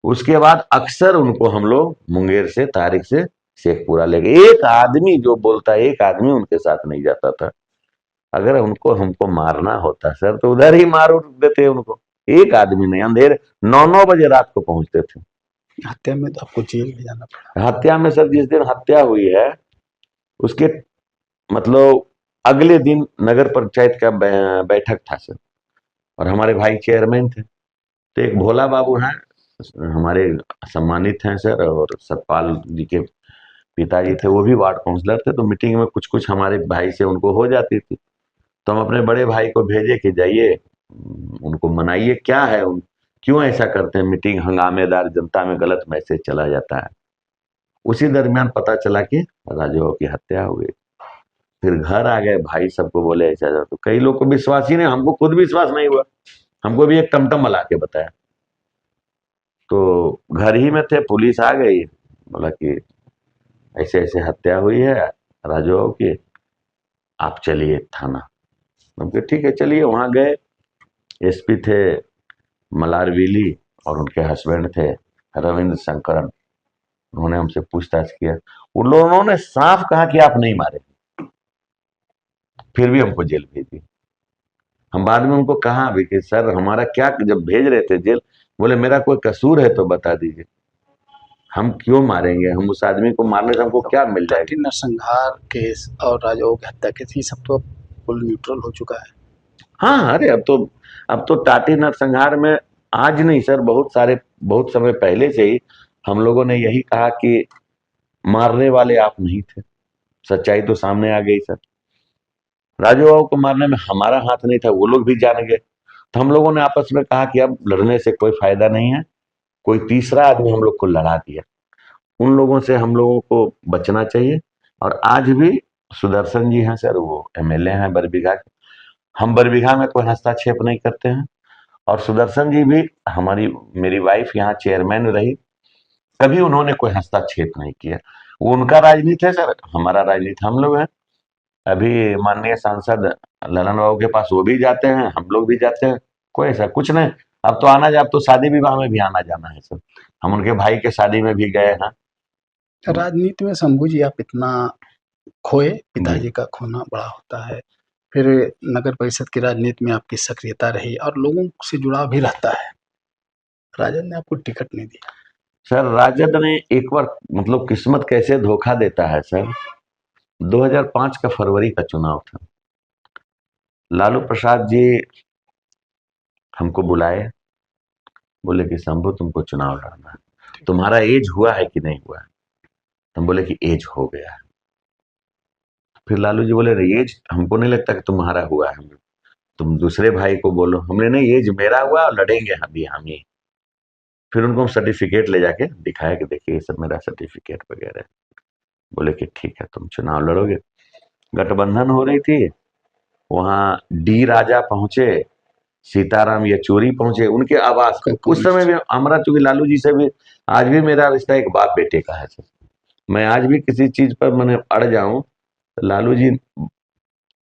उसके बाद अक्सर उनको हम लोग मुंगेर से तारीख से शेखपुरा ले गए। एक आदमी जो बोलता, एक आदमी उनके साथ नहीं जाता था। अगर उनको हमको मारना होता सर तो उधर ही मार उड़ देते उनको। एक आदमी नहीं, अंधेरे 9-9 बजे रात को पहुंचते थे। हत्या में तो आपको जेल में जाना पड़ा। हत्या में सर, जिस दिन हत्या हुई है उसके मतलब अगले दिन नगर पंचायत का बैठक था सर, और हमारे भाई चेयरमैन थे। तो एक भोला बाबू हैं, हमारे सम्मानित हैं सर, और सतपाल जी के पिताजी थे, वो भी वार्ड काउंसलर थे। तो मीटिंग में कुछ कुछ हमारे भाई से उनको हो जाती थी। तो हम अपने बड़े भाई को भेजे कि जाइए उनको मनाइए, क्या है क्यों ऐसा करते हैं, मीटिंग हंगामेदार, जनता में गलत मैसेज चला जाता है। उसी दरमियान पता चला कि राजू की हत्या हो गई। फिर घर आ गए, भाई सबको बोले ऐसा ऐसा। तो कई लोग को विश्वास ही नहीं, हमको खुद विश्वास नहीं हुआ। हमको भी एक टमटम वाला के बताया। तो घर ही में थे, पुलिस आ गई, बोला कि ऐसे ऐसे हत्या हुई है राजू की, आप चलिए थाना। हम कहे ठीक है चलिए। वहां गए, एसपी थे मलारविली, और उनके हस्बैंड थे रविंद्र शंकरन। उन्होंने हमसे पूछताछ किया। उन लोगों ने साफ कहा कि आप नहीं मारे, फिर भी हमको जेल भेज दिया। हम बाद में उनको कहा भी कि सर हमारा क्या, जब भेज रहे थे जेल, बोले मेरा कोई कसूर है तो बता दीजिए, हम क्यों मारेंगे, हम उस आदमी को मारने से हमको क्या मिल जाएगा। नरसंहार केस और राजू की हत्या केस, ये सब तो अब फुल न्यूट्रल हो चुका है। हाँ, अरे अब तो टाटी नरसंहार में आज नहीं सर, बहुत समय पहले से ही हम लोगों ने यही कहा कि मारने वाले आप नहीं थे। सच्चाई तो सामने आ गई सर। राजू बाबू को मारने में हमारा हाथ नहीं था, वो लोग भी जान गए। तो हम लोगों ने आपस में कहा कि अब लड़ने से कोई फायदा नहीं है, कोई तीसरा आदमी हम लोग को लड़ा दिया। उन लोगों से हम लोगों को बचना चाहिए। और आज भी सुदर्शन जी हैं सर, वो एमएलए हैं बरबीघा के। हम बरबीघा में कोई हस्तक्षेप नहीं करते हैं। और सुदर्शन जी भी, हमारी मेरी वाइफ यहाँ चेयरमैन रही, कभी उन्होंने कोई हस्तक्षेप नहीं किया। वो उनका राजनीति है सर, हमारा राजनीति हम लोग हैं। अभी माननीय सांसद ललन बाबू के पास वो भी जाते हैं, हम लोग भी जाते हैं, कोई ऐसा कुछ नहीं। अब तो अब तो शादी विवाह में भी आना जाना है सर। हम उनके भाई के शादी में भी गए हैं। राजनीति में शंभू जी आप इतना खोए, जी। पिताजी का खोना बड़ा होता है। फिर नगर परिषद की राजनीति में आपकी सक्रियता रही और लोगों से जुड़ाव भी रहता है। राजद ने आपको टिकट नहीं दिया। सर राजद ने एक बार, मतलब किस्मत कैसे धोखा देता है सर। 2005 का फरवरी का चुनाव था। लालू प्रसाद जी हमको बुलाए, बोले कि शंभू तुमको चुनाव लड़ना है, तुम्हारा एज हुआ है कि नहीं हुआ है। हम बोले कि एज हो गया है। फिर लालू जी बोले एज हमको नहीं लगता कि तुम्हारा हुआ है, तुम दूसरे भाई को बोलो। हमने नहीं, एज मेरा हुआ और लड़ेंगे अभी हम ही। फिर उनको हम सर्टिफिकेट ले जाके दिखाया कि देखिए ये सब मेरा सर्टिफिकेट वगैरह है। बोले कि ठीक है तुम चुनाव लड़ोगे। गठबंधन हो रही थी, वहां डी राजा पहुंचे, सीताराम येचूरी पहुंचे उनके आवास पे। उस समय भी हमारा, चूंकि लालू जी से भी आज भी मेरा रिश्ता एक बाप बेटे का है सर। मैं आज भी किसी चीज पर मैंने अड़ जाऊं तो लालू जी,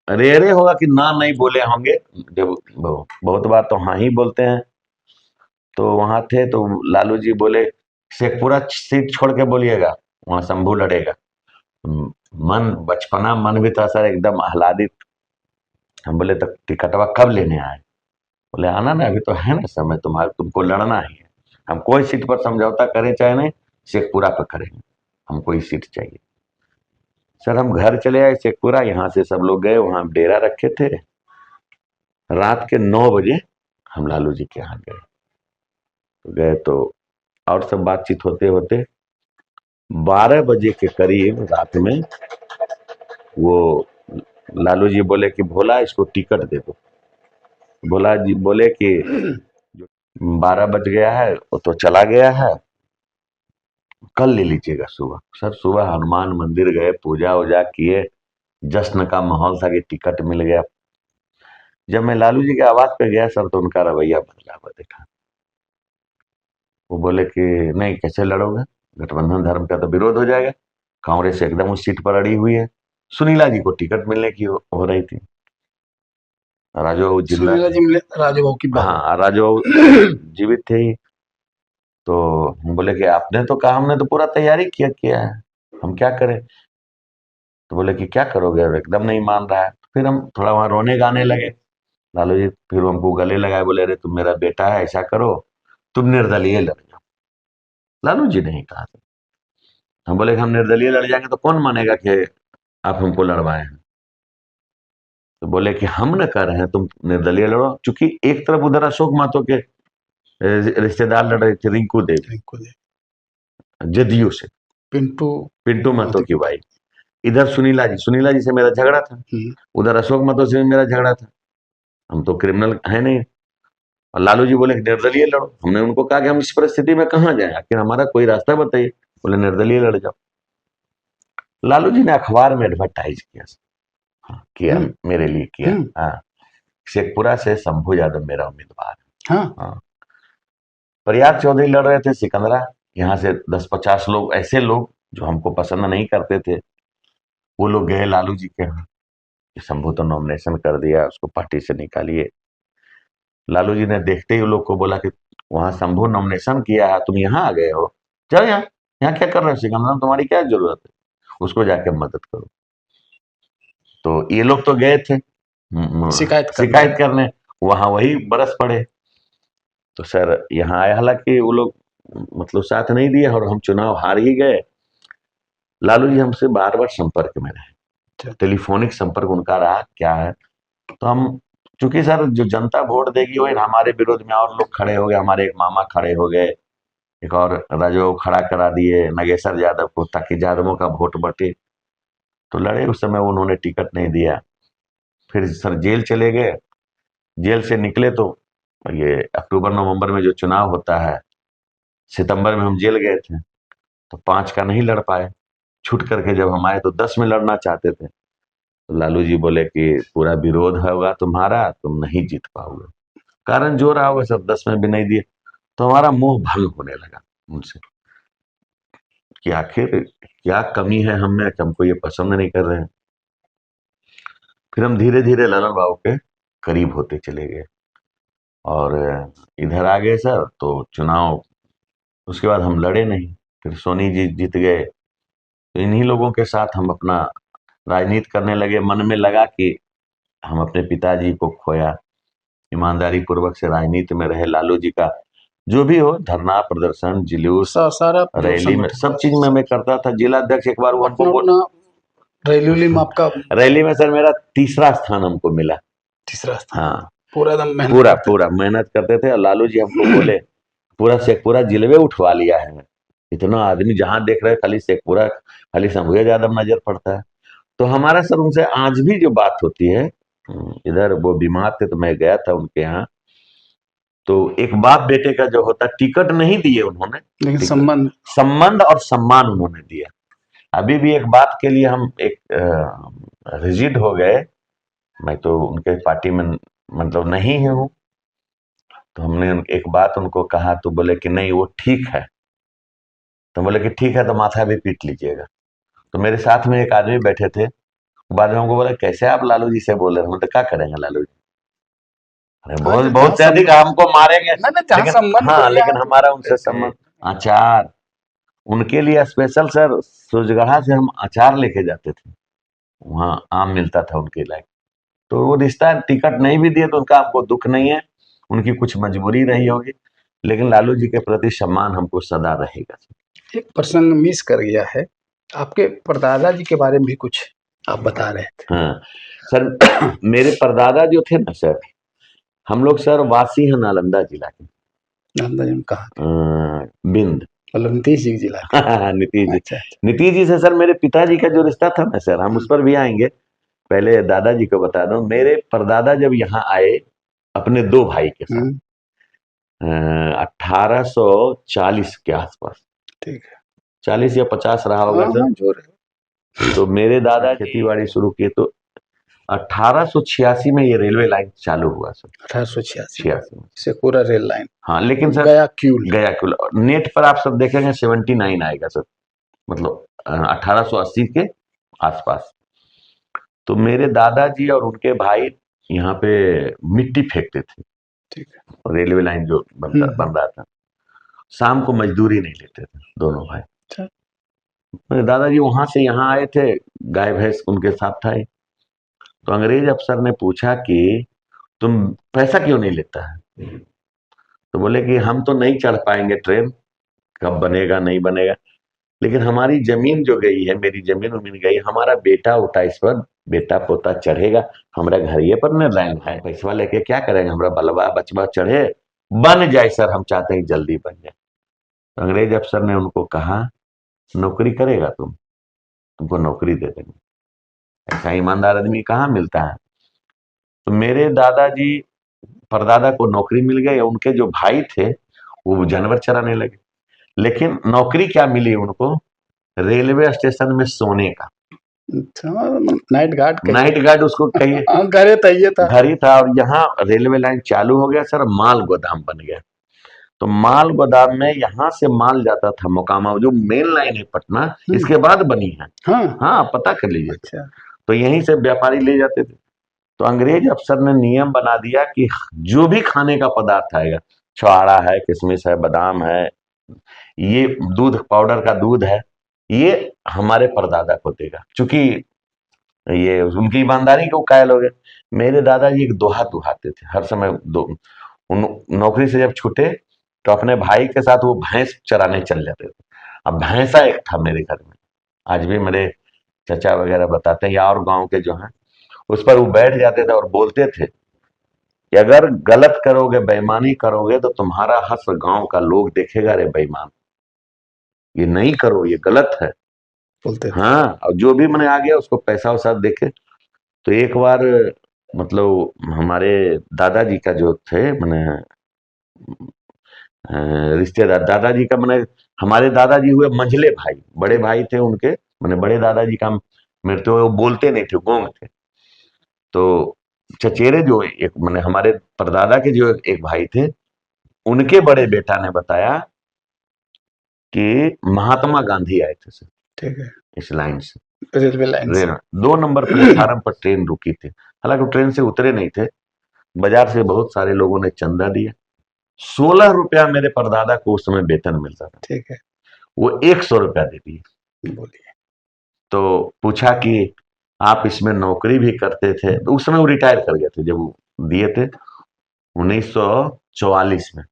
रेरे होगा कि ना नहीं बोले होंगे, जब बहुत बार तो हाँ ही बोलते हैं। तो वहां थे तो लालू जी बोले शेखपुरा सीट छोड़ के बोलिएगा, वहां शंभू लड़ेगा। मन बचपना मन भी था सर एकदम आह्लादित। हम बोले तो टिकटवा कब लेने आए। बोले आना ना, अभी तो है ना समय, तुम्हारा तुमको लड़ना ही है। हम कोई सीट पर समझौता करें चाहे नहीं, शेखपुरा पर करेंगे, हमको ही सीट चाहिए। सर हम घर चले आए शेखपुरा, यहाँ से सब लोग गए, वहां डेरा रखे थे। रात के 9 बजे हम लालू जी के यहाँ गए। तो गए तो और सब बातचीत होते होते 12 बजे के करीब रात में वो लालू जी बोले कि भोला इसको टिकट दे दो। भोला जी बोले कि 12 बज गया है, वो तो चला गया है, कल ले लीजिएगा सुबह। सर सुबह हनुमान मंदिर गए, पूजा वूजा किए, जश्न का माहौल था कि टिकट मिल गया। जब मैं लालू जी के आवास पे गया सर, तो उनका रवैया बदला हुआ देखा। वो बोले कि नहीं कैसे लड़ोगे, गठबंधन धर्म का तो विरोध हो जाएगा, कांग्रेस एकदम उस सीट पर अड़ी हुई है। सुनीला जी को टिकट मिलने की हो रही थी, राजू जिंदा, सुनीला जी मिले, राजू की बहू। हाँ राजू जीवित थे ही। तो हम बोले कि आपने तो कहा, हमने तो पूरा तैयारी किया किया है, हम क्या करें। तो बोले कि क्या करोगे, अब एकदम नहीं मान रहा है। फिर हम थोड़ा वहां रोने गाने लगे। लालू जी फिर हमको गले लगाए, बोले अरे तुम मेरा बेटा है, ऐसा करो तुम निर्दलीय लड़ जाओ। लालू जी ने ही कहा था। हम बोले कि हम निर्दलीय लड़ जाएंगे तो कौन मानेगा कि आप हमको लड़वाए हैं। तो बोले कि हम न कर रहे हैं, तुम निर्दलीय लड़ो। चूंकि एक तरफ उधर अशोक महतो के रिश्तेदार लड़ रहे थे, रिंकू देवी जदयू से, पिंटू पिंटू महतो की वाइफ। इधर सुनीला जी से मेरा झगड़ा था, उधर अशोक महतो से मेरा झगड़ा था। हम तो क्रिमिनल है नहीं। और लालू जी बोले निर्दलीय लड़ो। हमने उनको कहा कि हम इस परिस्थिति में कहां जाए, आखिर हमारा कोई रास्ता बताइए। बोले निर्दलीय लड़ जाओ। लालू जी ने अखबार में एडवर्टाइज किया, हाँ, किया, मेरे लिए किया। हाँ, शेखपुरा से शंभू यादव मेरा उम्मीदवार है। हाँ, प्रयाग चौधरी लड़ रहे थे सिकंदरा, यहाँ से 10-50 लोग, ऐसे लोग जो हमको पसंद नहीं करते थे, वो लोग गए लालू जी के यहाँ, शंभू तो नॉमिनेशन कर दिया, उसको पार्टी से निकालिए। लालू जी ने देखते ही लोग को बोला कि वहां शंभू नॉमिनेशन किया है, तुम यहाँ आ गए हो, जाओ यहाँ, यहाँ क्या कर रहे हो सिकंदर, तुम्हारी क्या जरूरत है, उसको जाके मदद करो। तो ये लोग तो गए थे शिकायत करने, वहां वही बरस पड़े। तो सर यहाँ आए, हालांकि वो लोग मतलब साथ नहीं दिए और हम चुनाव हार ही गए। लालू जी हमसे बार बार संपर्क में रहे, टेलीफोनिक संपर्क उनका रहा क्या है। तो हम क्योंकि सर जो जनता वोट देगी वो हमारे विरोध में और लोग खड़े हो गए, हमारे एक मामा खड़े हो गए, एक और राजू खड़ा करा दिए नागेश्वर यादव को, ताकि यादवों का वोट बटे। तो लड़े, उस समय उन्होंने टिकट नहीं दिया। फिर सर जेल चले गए, जेल से निकले तो ये अक्टूबर नवंबर में जो चुनाव होता है, सितंबर में हम जेल गए थे, तो 5 का नहीं लड़ पाए। छूट करके जब हम आए तो 10 में लड़ना चाहते थे, तो लालू जी बोले कि पूरा विरोध होगा तुम्हारा, तुम नहीं जीत पाओगे। कारण जो रहा होगा सब 10 में भी नहीं दिए। तो हमारा मोह भंग होने लगा उनसे कि आखिर क्या कमी है हम में कि हमको ये पसंद नहीं कर रहे हैं। फिर हम धीरे धीरे ललन बाबू के करीब होते चले गए और इधर आ गए सर। तो चुनाव उसके बाद हम लड़े नहीं, फिर सोनी जी जीत गए। तो इन्हीं लोगों के साथ हम अपना राजनीति करने लगे। मन में लगा कि हम अपने पिताजी को खोया, ईमानदारी पूर्वक से राजनीति में रहे। लालू जी का जो भी हो, धरना प्रदर्शन जुलूस सारा रैली में सब चीज में मैं करता था। जिला अध्यक्ष एक बार वो हमको रैली में आपका रैली में सर मेरा 3रा स्थान हमको मिला। 3रा स्थान। हाँ, पूरा दम मेहनत पूरा करते पूरा मेहनत करते थे। और लालू जी हमको बोले पूरा शेखपुरा जिले में उठवा लिया है, इतना आदमी जहां देख रहे खाली शेखपुरा, खाली शंभू यादव नजर पड़ता है। तो हमारा सर उनसे आज भी जो बात होती है, इधर वो बीमार थे तो मैं गया था उनके यहाँ। तो एक बाप बेटे का जो होता, टिकट नहीं दिए उन्होंने, लेकिन संबंध और सम्मान उन्होंने दिया। अभी भी एक बात के लिए हम एक रिजिड हो गए। मैं तो उनके पार्टी में मतलब नहीं हूँ, तो हमने एक बात उनको कहा तो बोले कि नहीं वो ठीक है। तो बोले कि ठीक है तो माथा भी पीट लीजिएगा। तो मेरे साथ में एक आदमी बैठे थे, बाद में हमको बोले कैसे आप लालू जी से बोल रहे हैं। तो क्या करेंगे लालू जी, अरे बहुत बहुत से अधिक हमको मारेंगे, लेकिन हाँ लेकिन हमारा उनसे संबंध। अचार उनके लिए स्पेशल सर, सूरजगढ़ा से हम अचार लेके जाते थे, वहाँ आम मिलता था उनके लायक। तो वो रिश्ता, टिकट नहीं भी दिए तो उनका हमको दुख नहीं है, उनकी कुछ मजबूरी रही होगी, लेकिन लालू जी के प्रति सम्मान हमको सदा रहेगा। एक प्रसंग मिस कर गया है, आपके परदादा जी के बारे में भी कुछ आप बता रहे थे। हाँ सर, मेरे परदादा जो थे ना सर, हम लोग सर वासी हैं नालंदा जिला के। नालंदा जी में कहा बिंद, मतलब नीतीश जी जिला नीतीश जी। अच्छा। नीतीश जी से सर मेरे पिताजी का जो रिश्ता था ना सर, हम उस पर भी आएंगे। पहले दादाजी को बता दूं, मेरे परदादा जब यहाँ आए अपने 2 भाई के साथ 1840 के आसपास, ठीक है, 40 या 50 रहा होगा सर। तो मेरे दादा खेती बाड़ी शुरू किए तो 1886 में ये रेलवे लाइन चालू हुआ सर। 1886 में से पूरा रेल लाइन। हाँ, लेकिन सर गया क्यूल नेट पर आप सब देखेंगे 79 आएगा सर, मतलब 1880 के आसपास। तो मेरे दादाजी और उनके भाई यहाँ पे मिट्टी फेंकते थे, ठीक है, रेलवे लाइन जो बन रहा था। शाम को मजदूरी नहीं लेते थे दोनों भाई। मेरे दादाजी वहां से यहाँ आए थे, गाय भैंस उनके साथ था। तो अंग्रेज अफसर ने पूछा कि तुम पैसा क्यों नहीं लेता है। तो बोले कि हम तो नहीं चढ़ पाएंगे ट्रेन, कब बनेगा नहीं बनेगा, लेकिन हमारी जमीन जो गई है, मेरी जमीन उमीन गई, हमारा बेटा उठा इस पर, बेटा पोता चढ़ेगा, हमारा घर ये पर न लाइन है, पैसा लेके क्या करेंगे, हमारा बलवा बचवा चढ़े बन जाए सर, हम चाहते हैं जल्दी बन जाए। तो अंग्रेज अफसर ने उनको कहा नौकरी करेगा तुमको नौकरी दे देंगे। ऐसा ईमानदार आदमी कहाँ मिलता है। तो मेरे दादाजी परदादा को नौकरी मिल गई, उनके जो भाई थे वो जानवर चराने लगे। लेकिन नौकरी क्या मिली उनको, रेलवे स्टेशन में सोने का, नाइट गार्ड उसको कहिए, घर ही था। और यहाँ रेलवे लाइन चालू हो गया सर, माल गोदाम बन गया। तो माल गोदाम में यहाँ से माल जाता था मोकामा, जो मेन लाइन है पटना, इसके बाद बनी है। हाँ पता कर लीजिए। अच्छा। तो यहीं से व्यापारी ले जाते थे। तो अंग्रेज अफसर ने नियम बना दिया कि जो भी खाने का पदार्थ आएगा, छुआड़ा है, किशमिश है, बादाम है, ये दूध पाउडर का दूध है, ये हमारे परदादा को देगा। चूंकि ये उनकी ईमानदारी को कायल हो गए। मेरे दादाजी एक दोहा दुहाते थे हर समय। नौकरी से जब छूटे तो अपने भाई के साथ वो भैंस चराने चल जाते थे। अब भैंसा एक था मेरे घर में, आज भी मेरे चचा वगैरह बताते हैं, या और गांव के जो हैं, उस पर वो बैठ जाते थे और बोलते थे कि अगर गलत करोगे, बेईमानी करोगे, तो तुम्हारा हश्र गांव का लोग देखेगा, रे बेईमान, ये नहीं करो, ये गलत है। बोलते थे। हाँ, और जो भी मैंने आ गया उसको पैसा वैसा देके। तो एक बार मतलब हमारे दादाजी का जो थे मैंने रिश्तेदार, दादाजी का मैंने, हमारे दादाजी हुए मंझले भाई, बड़े भाई थे उनके, मैंने बड़े दादाजी का मेरे तो वो बोलते नहीं थे, गूंग थे। तो चचेरे जो एक मैंने हमारे परदादा के जो एक भाई थे, उनके बड़े बेटा ने बताया कि महात्मा गांधी आए थे सर ठीक है। इस लाइन से, रेलवे लाइन से। रेल 2 नंबर प्लेटफार्म पर ट्रेन रुकी थी। हालांकि वो ट्रेन से उतरे नहीं थे, बाजार से बहुत सारे लोगों ने चंदा दिया। 16 रुपया मेरे परदादा को उस समय वेतन मिलता था, ठीक है, वो 100 रुपया दे दिए। बोलिए। तो पूछा कि आप इसमें नौकरी भी करते थे? तो उस समय वो रिटायर कर गए थे जब वो दिए थे, 1944 में।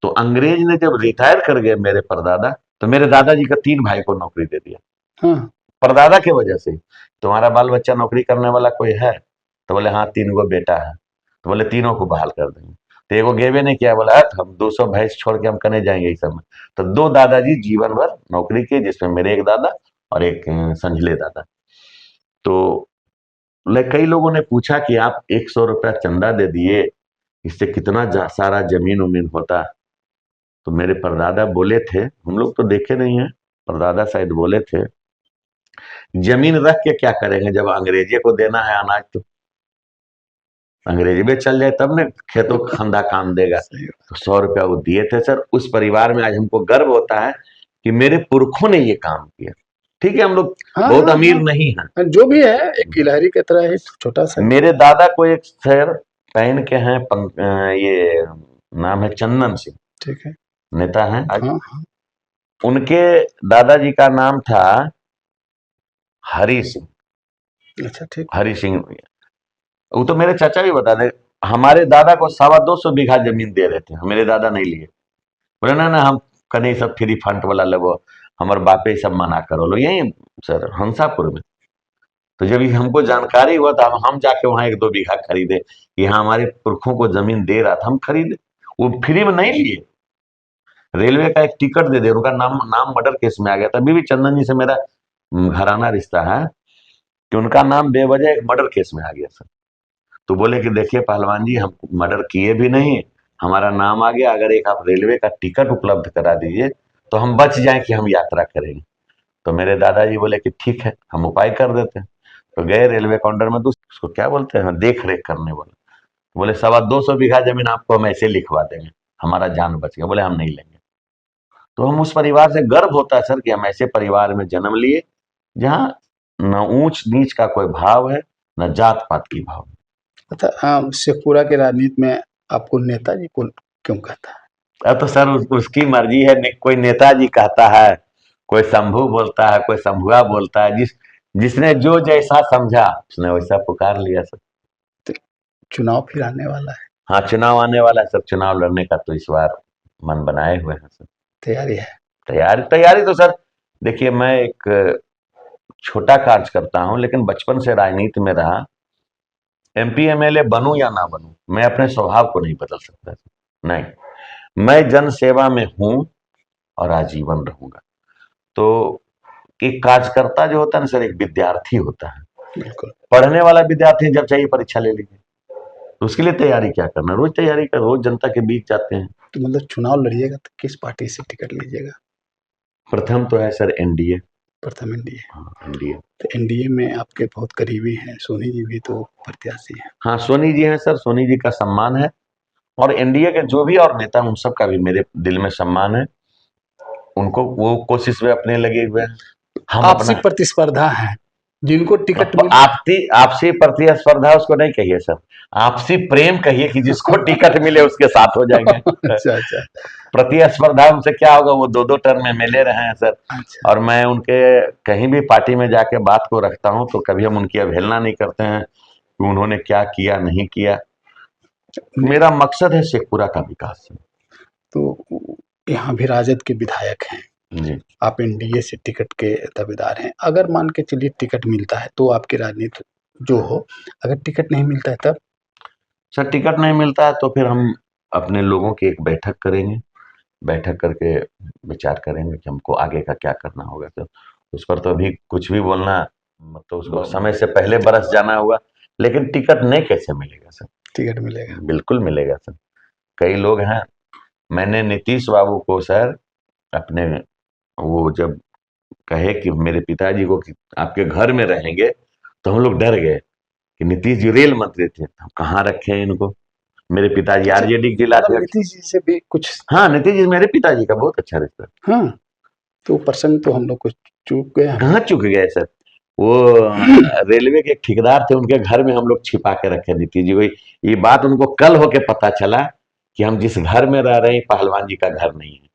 तो अंग्रेज ने जब रिटायर कर गए मेरे परदादा, तो मेरे दादाजी का 3 भाई को नौकरी दे दिया, हाँ, परदादा के वजह से। तुम्हारा बाल बच्चा नौकरी करने वाला कोई है? तो बोले हाँ, 3 गो बेटा है। तो बोले तीनों को बहाल कर देंगे। तो एगो गेबे नहीं किया, बोला "हट, हम 200 भैंस छोड़ के हम कने जाएंगे इस समय"। तो 2 दादाजी जीवन भर नौकरी किए, जिसमें मेरे एक दादा और एक संजले दादा। तो कई लोगों ने पूछा कि आप 100 रुपया चंदा दे दिए, इससे कितना सारा जमीन उमीन होता। तो मेरे परदादा बोले थे, हम लोग तो देखे नहीं है, परदादा शायद बोले थे, जमीन रख के क्या करेंगे, जब अंग्रेजे को देना है अनाज तो अंग्रेजी में चल जाए तब ने खेतों का खंदा काम देगा। सही। तो 100 रुपया वो दिए थे सर। उस परिवार में आज हमको गर्व होता है कि मेरे पुरखों ने ये काम किया। ठीक है, हम लोग हाँ बहुत हाँ अमीर हाँ, नहीं हैं। जो भी है एक गिलहरी की तरह है, छोटा सा। मेरे दादा को एक सर पहन के हैं ये नाम है चंदन सिंह, ठीक है। नेता हैं आज। हाँ हाँ। उनके दादाजी का नाम था हरि सिंह, अच्छा, ठीक। हरि सिंह। वो तो मेरे चाचा भी बता दे, हमारे दादा को 225 बीघा जमीन दे रहे थे, मेरे दादा नहीं लिए। बोले ना ना, हम कहीं सब फ्री फंड वाला लगो, हमारे बापे सब मना करो लो, यही सर हंसापुर में। तो जब ये हमको जानकारी हुआ तो हम जाके वहां 1-2 बीघा खरीदे, कि हाँ हमारे पुरखों को जमीन दे रहा था, हम खरीदे। वो फ्री में नहीं लिए, रेलवे का एक टिकट दे दे, उनका नाम नाम मर्डर केस में आ गया था। अभी भी चंदन जी से मेरा घराना रिश्ता है, कि उनका नाम बेवजह एक मर्डर केस में आ गया सर। तो बोले कि देखिए पहलवान जी, हम मर्डर किए भी नहीं, हमारा नाम आ गया, अगर एक आप रेलवे का टिकट उपलब्ध करा दीजिए तो हम बच जाएं कि हम यात्रा करेंगे। तो मेरे दादाजी बोले कि ठीक है, हम उपाय कर देते हैं। तो गए रेलवे काउंटर में, तो उसको क्या बोलते हैं, देख रेख करने वाला। बोले 225 बीघा जमीन आपको हम ऐसे लिखवा देंगे, हमारा जान बच गया। बोले हम नहीं लेंगे। तो हम उस परिवार से गर्व होता है सर कि हम ऐसे परिवार में जन्म लिए जहाँ न ऊंच नीच का कोई भाव है, न जात पात की भाव। अच्छा, शेखपुरा के राजनीति में आपको नेताजी को क्यों कहता है? अब तो सर उसकी मर्जी है, कोई नेताजी कहता है, कोई शंभू बोलता है, कोई शंभुआ बोलता है, जिसने जो जैसा समझा उसने वैसा पुकार लिया सर। तो चुनाव फिर आने वाला है, हाँ, चुनाव आने वाला है सर, चुनाव लड़ने का तो इस बार मन बनाए हुए हैं सर। तैयारी है? तैयारी तैयारी तो सर, देखिए मैं एक छोटा कार्य करता हूं, लेकिन बचपन से राजनीति में रहा। एमपी एमएलए बनूं या ना बनूं, मैं अपने स्वभाव को नहीं बदल सकता। नहीं, मैं जन सेवा में हूं और आजीवन रहूंगा। तो एक कार्यकर्ता जो होता है ना सर, एक विद्यार्थी होता है। बिल्कुल। पढ़ने वाला विद्यार्थी जब चाहिए परीक्षा ले लीजिए, तो उसके लिए तैयारी क्या करना, रोज तैयारी कर, रोज जनता के बीच जाते हैं। तो मतलब चुनाव लड़िएगा तो किस पार्टी से टिकट लीजिएगा? प्रथम तो है सर एनडीए। प्रथम एनडीए। हाँ, एनडीए। तो एनडीए में आपके बहुत करीबी हैं, सोनी जी भी तो प्रत्याशी हैं। हाँ, सोनी जी हैं सर, सोनी जी का सम्मान है। और एनडीए के जो भी और नेता, उन सब का भी मेरे दिल में सम्मान है। उनको वो कोशिश में अपने लगे हुए हैं, हम आपसी अपना। प्रतिस्पर्धा है, जिनको टिकट मिल। आपसी आपसी प्रतिस्पर्धा उसको नहीं कहिए सर, आपसी प्रेम कहिए, कि जिसको टिकट मिले उसके साथ हो जाएंगे। अच्छा अच्छा। प्रतिस्पर्धा उनसे क्या होगा, वो 2-2 टर्म में मिले रहे हैं सर। अच्छा। और मैं उनके कहीं भी पार्टी में जाके बात को रखता हूं तो कभी हम उनकी अवहेलना नहीं करते हैं कि उन्होंने क्या किया नहीं किया। मेरा मकसद है शेखपुरा का विकास। तो यहाँ भी राजद के विधायक हैं, जी। आप एनडीए से टिकट के दावेदार हैं। अगर मान के चलिए टिकट मिलता है तो आपकी राजनीति जो हो, अगर टिकट नहीं मिलता है तब? सर टिकट नहीं मिलता है तो फिर हम अपने लोगों की एक बैठक करेंगे, बैठक करके विचार करेंगे कि हमको आगे का क्या करना होगा। तो उस पर तो अभी कुछ भी बोलना मतलब उसको समय से पहले बरस जाना होगा। लेकिन टिकट नहीं कैसे मिलेगा सर? टिकट मिलेगा। बिल्कुल मिलेगा सर। कई लोग हैं, मैंने नीतीश बाबू को सर अपने वो जब कहे कि मेरे पिताजी को कि आपके घर में रहेंगे, तो हम लोग डर गए कि नीतीश जी रेल मंत्री थे, हम कहाँ रखे हैं इनको। मेरे पिताजी अच्छा, आरजेडी मतलब जिलाध्यक्ष। नीतीश जी से भी कुछ। हाँ, नीतीश जी मेरे पिताजी का बहुत अच्छा रिश्ता। हाँ, तो प्रसंग तो हम लोग को चूक गए हम। कहाँ चूक गए सर? वो रेलवे के एक ठेकेदार थे, उनके घर में हम लोग छिपा के रखे नीतीश जी को। ये बात उनको कल होके पता चला कि हम जिस घर में रह रहे हैं पहलवान जी का घर नहीं है।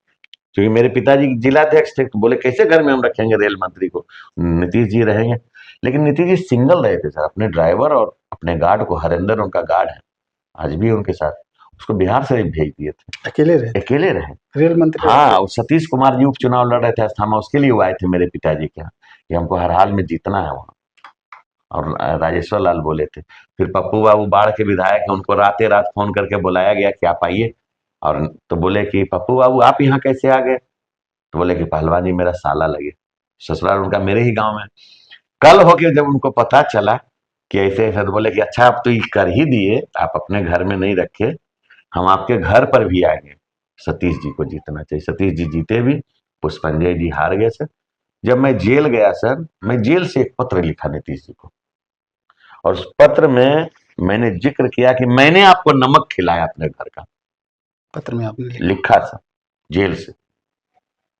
क्योंकि मेरे पिताजी जिलाध्यक्ष थे, तो बोले कैसे घर में हम रखेंगे रेल मंत्री को, नीतीश जी रहेंगे। लेकिन नीतीश जी सिंगल रहे थे सर, अपने ड्राइवर और अपने गार्ड को, हरेंद्र उनका गार्ड है आज भी उनके साथ, उसको बिहार से भेज दिए थे। अकेले रहे अकेले रहे। रेल मंत्री हाँ, रहे। और सतीश कुमार जी उपचुनाव लड़ रहे थे अस्थामा, उसके लिए वो आए थे मेरे पिताजी के यहाँ कि हमको हर हाल में जीतना है वहाँ। और राजेश्वर लाल बोले थे। फिर पप्पू बाबू बाढ़ के विधायक हैं, उनको रातें रात फोन करके बुलाया गया कि आप आइए। और तो बोले कि पप्पू बाबू आप यहाँ कैसे आ गए? तो बोले कि पहलवान जी मेरा साला लगे, ससुराल उनका मेरे ही गांव में। कल होके जब उनको पता चला कि ऐसे ऐसा, तो बोले कि अच्छा आप तो ये कर ही दिए, आप अपने घर में नहीं रखे, हम आपके घर पर भी आएंगे। सतीश जी को जीतना चाहिए। सतीश जी जीते भी, पुष्पंजय जी हार गए सर। जब मैं जेल गया सर, मैं जेल से एक पत्र लिखा नीतीश जी को, और उस पत्र में मैंने जिक्र किया कि मैंने आपको नमक खिलाया अपने घर का, पत्र में आपने लिखा। लिखा सर जेल से।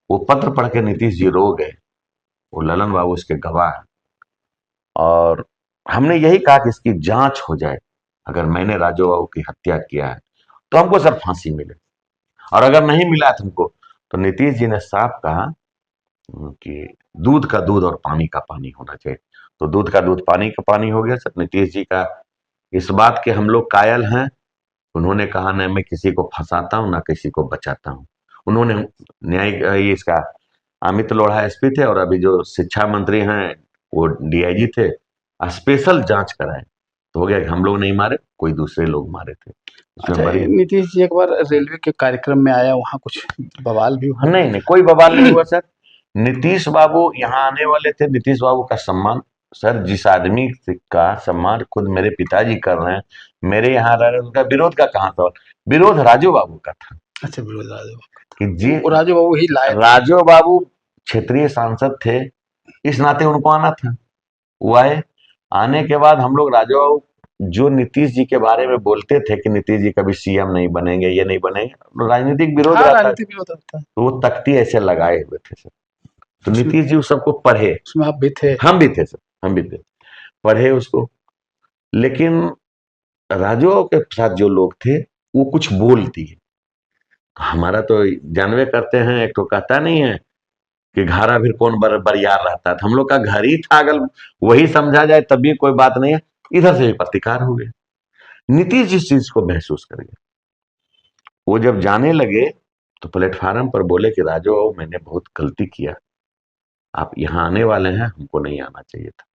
वो पत्र पढ़ के नीतीश जी रो गए, वो ललन बाबू उसके गवाह हैं। और हमने यही कहा कि इसकी जांच हो जाए, अगर मैंने राजू बाबू की हत्या किया है तो हमको सर फांसी मिले, और अगर नहीं मिला तुमको, तो नीतीश जी ने साफ कहा कि दूध का दूध और पानी का पानी होना चाहिए। तो दूध का दूध पानी का पानी हो गया सर। नीतीश जी का इस बात के हम लोग कायल हैं। उन्होंने कहा ना मैं किसी को फंसाता हूं ना किसी को बचाता हूं। उन्होंने न्यायिक ये इसका अमित लोढ़ा एसपी थे, और अभी जो शिक्षा मंत्री हैं वो डीआईजी थे, स्पेशल जांच कराए तो हो गया कि हम लोग नहीं मारे, कोई दूसरे लोग मारे थे। अच्छा, इसमें बड़ी नीतीश जी एक बार रेलवे के कार्यक्रम में आया, वहाँ कुछ बवाल भी हुआ। नहीं नहीं, कोई बवाल नहीं हुआ सर। नीतीश बाबू यहाँ आने वाले थे, नीतीश बाबू का सम्मान सर, जिस आदमी का सम्मान खुद मेरे पिताजी कर रहे हैं, मेरे यहाँ रह रहे हैं, उनका विरोध का कहाँ सवाल? विरोध राजू बाबू का था अच्छा, विरोध राजू कि जी वो राजू बाबू ही लाए थे। राजू बाबू क्षेत्रीय सांसद थे, इस नाते उनको आना था। वो आए। आने के बाद हम लोग राजू बाबू जो नीतीश जी के बारे में बोलते थे कि नीतीश जी कभी सीएम नहीं बनेंगे, ये नहीं बनेंगे, राजनीतिक विरोध हाँ, रहता है, राजनीतिक विरोध होता है। तो वो तख्ती ऐसे लगाए हुए थे सर। तो उसमें नीतीश जी उस सबको पढ़े, उसमें आप भी थे। हम भी थे सर, हम भी थे, पढ़े उसको। लेकिन राजू बाबू के साथ जो लोग थे वो कुछ बोल दिए। हमारा तो जानवे करते हैं, एक तो कहता नहीं है कि घारा भी कौन बरियार रहता था, हम लोग का घर ही था, अगर वही समझा जाए तब भी कोई बात नहीं है। इधर से भी प्रतिकार हो गया। नीतीश जिस चीज को महसूस कर गए, वो जब जाने लगे तो प्लेटफार्म पर बोले कि राजू बाबू मैंने बहुत गलती किया, आप यहाँ आने वाले हैं, हमको नहीं आना चाहिए था।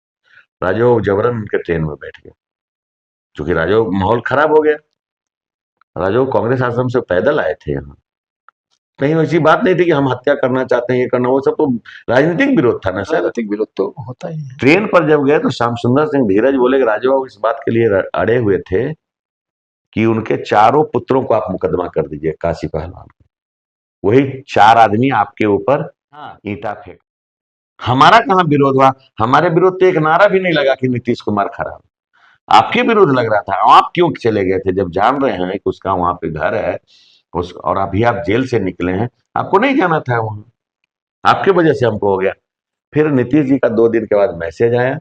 राजू बाबू जबरन उनके ट्रेन में बैठ गए, क्योंकि राजू बाबू माहौल खराब हो गया। राजू बाबू कांग्रेस आश्रम से पैदल आए थे यहाँ, कहीं ऐसी बात नहीं थी कि हम हत्या करना चाहते हैं, ये करना, वो सब तो राजनीतिक विरोध था ना सर। राजनीतिक विरोध तो होता ही है। ट्रेन पर जब गए तो श्याम सुंदर सिंह धीरज बोले कि राजू बाबू इस बात के लिए अड़े हुए थे कि उनके चारों पुत्रों को आप मुकदमा कर दीजिए काशी पहलवान को, वही चार आदमी आपके ऊपर ईंटा फेंक। हमारा कहाँ विरोध हुआ? हमारे विरोध तो एक नारा भी नहीं लगा कि नीतीश कुमार खराब, आपके विरोध लग रहा था। आप क्यों चले गए थे जब जान रहे हैं कि उसका वहां पे घर है उस, और अभी आप जेल से निकले हैं, आपको नहीं जाना था वहां, आपके वजह से हमको हो गया। फिर नीतीश जी का 2 दिन के बाद मैसेज आया,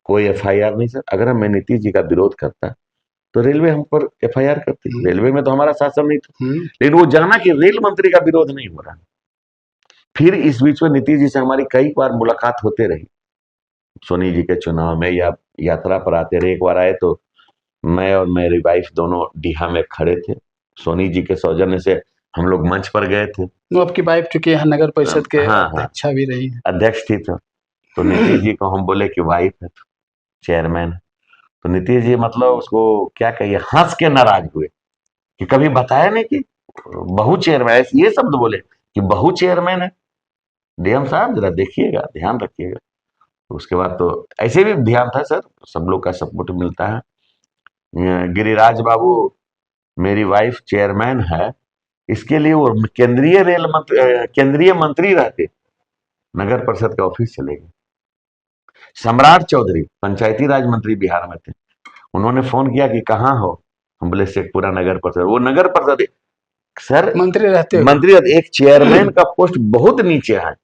कोई एफआईआर नहीं सर। अगर मैं नीतीश जी का विरोध करता तो रेलवे हम पर एफआईआर करती, रेलवे में तो हमारा शासन नहीं था। लेकिन वो जाना कि रेल मंत्री का विरोध नहीं हो रहा। फिर इस बीच में नीतीश जी से हमारी कई बार मुलाकात होते रही, सोनी जी के चुनाव में या यात्रा पर आते रहे। एक बार आए तो मैं और मेरी वाइफ दोनों डीहा में खड़े थे, सोनी जी के सौजन्य से हम लोग मंच पर गए थे। वो आपकी वाइफ चूंकि यहाँ नगर परिषद के हाँ हाँ, अध्यक्षा भी रही है। अध्यक्ष थी। तो नीतीश जी को हम बोले कि वाइफ है, चेयरमैन है। तो नीतीश जी मतलब उसको क्या कहिए, हंस के नाराज हुए कि कभी बताया नहीं कि बहु चेयरमैन, ये शब्द बोले कि बहु चेयरमैन है। डीएम साहब जरा देखिएगा, ध्यान रखिएगा। तो उसके बाद तो ऐसे भी ध्यान था सर, सब लोग का सपोर्ट मिलता है। गिरिराज बाबू मेरी वाइफ चेयरमैन है, इसके लिए वो केंद्रीय रेल मंत्री, केंद्रीय मंत्री रहते, नगर परिषद के ऑफिस चले गए। सम्राट चौधरी पंचायती राज मंत्री बिहार में थे, उन्होंने फोन किया कि कहाँ हो, हम बोले शेखपुरा नगर परिषद। वो नगर परिषद सर मंत्री रहते हो। मंत्री, एक चेयरमैन का पोस्ट बहुत नीचे है।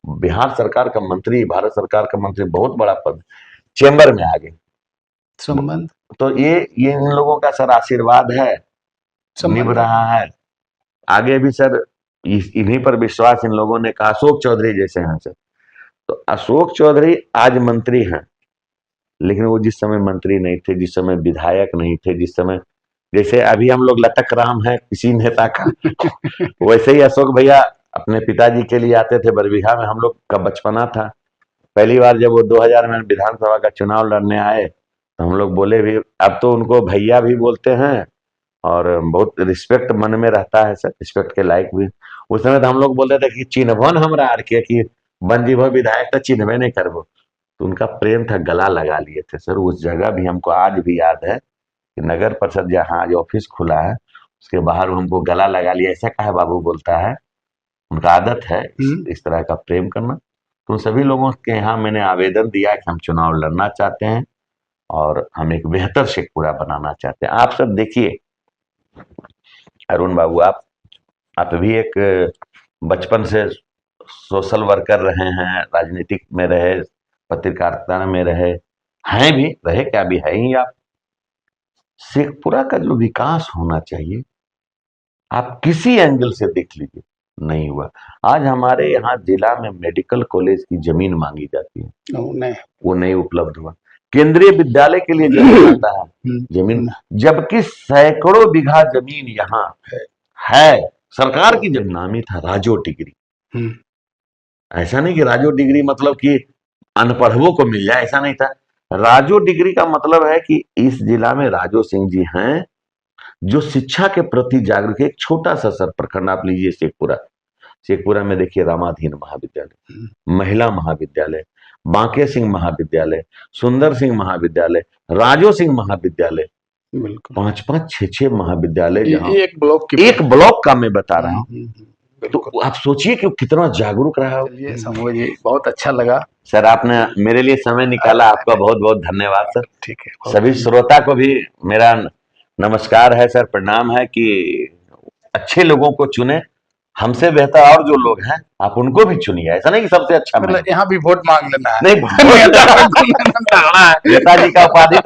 बिहार सरकार का मंत्री, भारत सरकार का मंत्री, बहुत बड़ा पद, चेंबर में आ गए संबंध तो ये इन लोगों का सर आशीर्वाद है, निभ रहा है आगे भी सर। इन्हीं पर विश्वास इन लोगों ने कहा। अशोक चौधरी जैसे हैं सर, तो अशोक चौधरी आज मंत्री हैं, लेकिन वो जिस समय मंत्री नहीं थे, जिस समय विधायक नहीं थे, जिस समय जैसे अभी हम लोग लटक राम है किसी नेता का वैसे ही अशोक भैया अपने पिताजी के लिए आते थे बरबीघा में। हम लोग का बचपना था, पहली बार जब वो 2000 में विधानसभा का चुनाव लड़ने आए तो हम लोग बोले भी, अब तो उनको भैया भी बोलते हैं और बहुत रिस्पेक्ट मन में रहता है सर, रिस्पेक्ट के लायक भी। उस समय तो हम लोग बोलते थे कि चिन्हवन हमरा आर के कि बन भो विधायक तो चिन्हवे नहीं करबो। तो उनका प्रेम था, गला लगा लिए थे सर। उस जगह भी हमको आज भी याद है कि नगर परिषद जहाँ आज ऑफिस खुला है उसके बाहर हमको गला लगा लिया। ऐसा कहा बाबू बोलता है, उनका आदत है इस तरह का प्रेम करना। तो सभी लोगों के यहाँ मैंने आवेदन दिया कि हम चुनाव लड़ना चाहते हैं और हम एक बेहतर शेखपुरा बनाना चाहते हैं। आप सब देखिए अरुण बाबू, आप भी एक बचपन से सोशल वर्कर रहे हैं, राजनीतिक में रहे, पत्रकारिता में रहे, हैं भी रहे, क्या भी है ही आप। शेखपुरा का जो विकास होना चाहिए आप किसी एंगल से देख लीजिए, नहीं हुआ। आज हमारे यहाँ जिला में मेडिकल कॉलेज की जमीन मांगी जाती है, वो नहीं उपलब्ध हुआ। केंद्रीय विद्यालय के लिए जमीन आता है, जमीन, जबकि सैकड़ों बीघा जमीन यहाँ है सरकार की। जब नामी था राजो डिग्री, ऐसा नहीं कि राजो डिग्री मतलब कि अनपढ़वों को मिल जाए, ऐसा नहीं था। राजो डिग्री का मतलब है कि इस जिला में राजो सिंह जी हैं जो शिक्षा के प्रति जागरूक है। एक छोटा सा सर प्रखंड आप लीजिए शेखपुरा, शेखपुरा में देखिए रामाधीन महाविद्यालय, महिला महाविद्यालय, बांके सिंह महाविद्यालय, सुंदर सिंह महाविद्यालय, राजो सिंह महाविद्यालय, 5-5, 6-6 महाविद्यालय, एक ब्लॉक का मैं बता रहा हूँ। तो आप सोचिए कि कितना जागरूक रहा हो। चलिए समूह जी, बहुत अच्छा लगा सर, आपने मेरे लिए समय निकाला, आपका बहुत बहुत धन्यवाद सर। ठीक है, सभी श्रोता को भी मेरा नमस्कार है सर, प्रणाम है कि अच्छे लोगों को चुने, हमसे बेहतर और जो लोग हैं आप उनको भी चुनिए। ऐसा नहीं कि सबसे अच्छा, मतलब यहाँ भी वोट मांग लेना है, नहीं नेताजी का उपाधि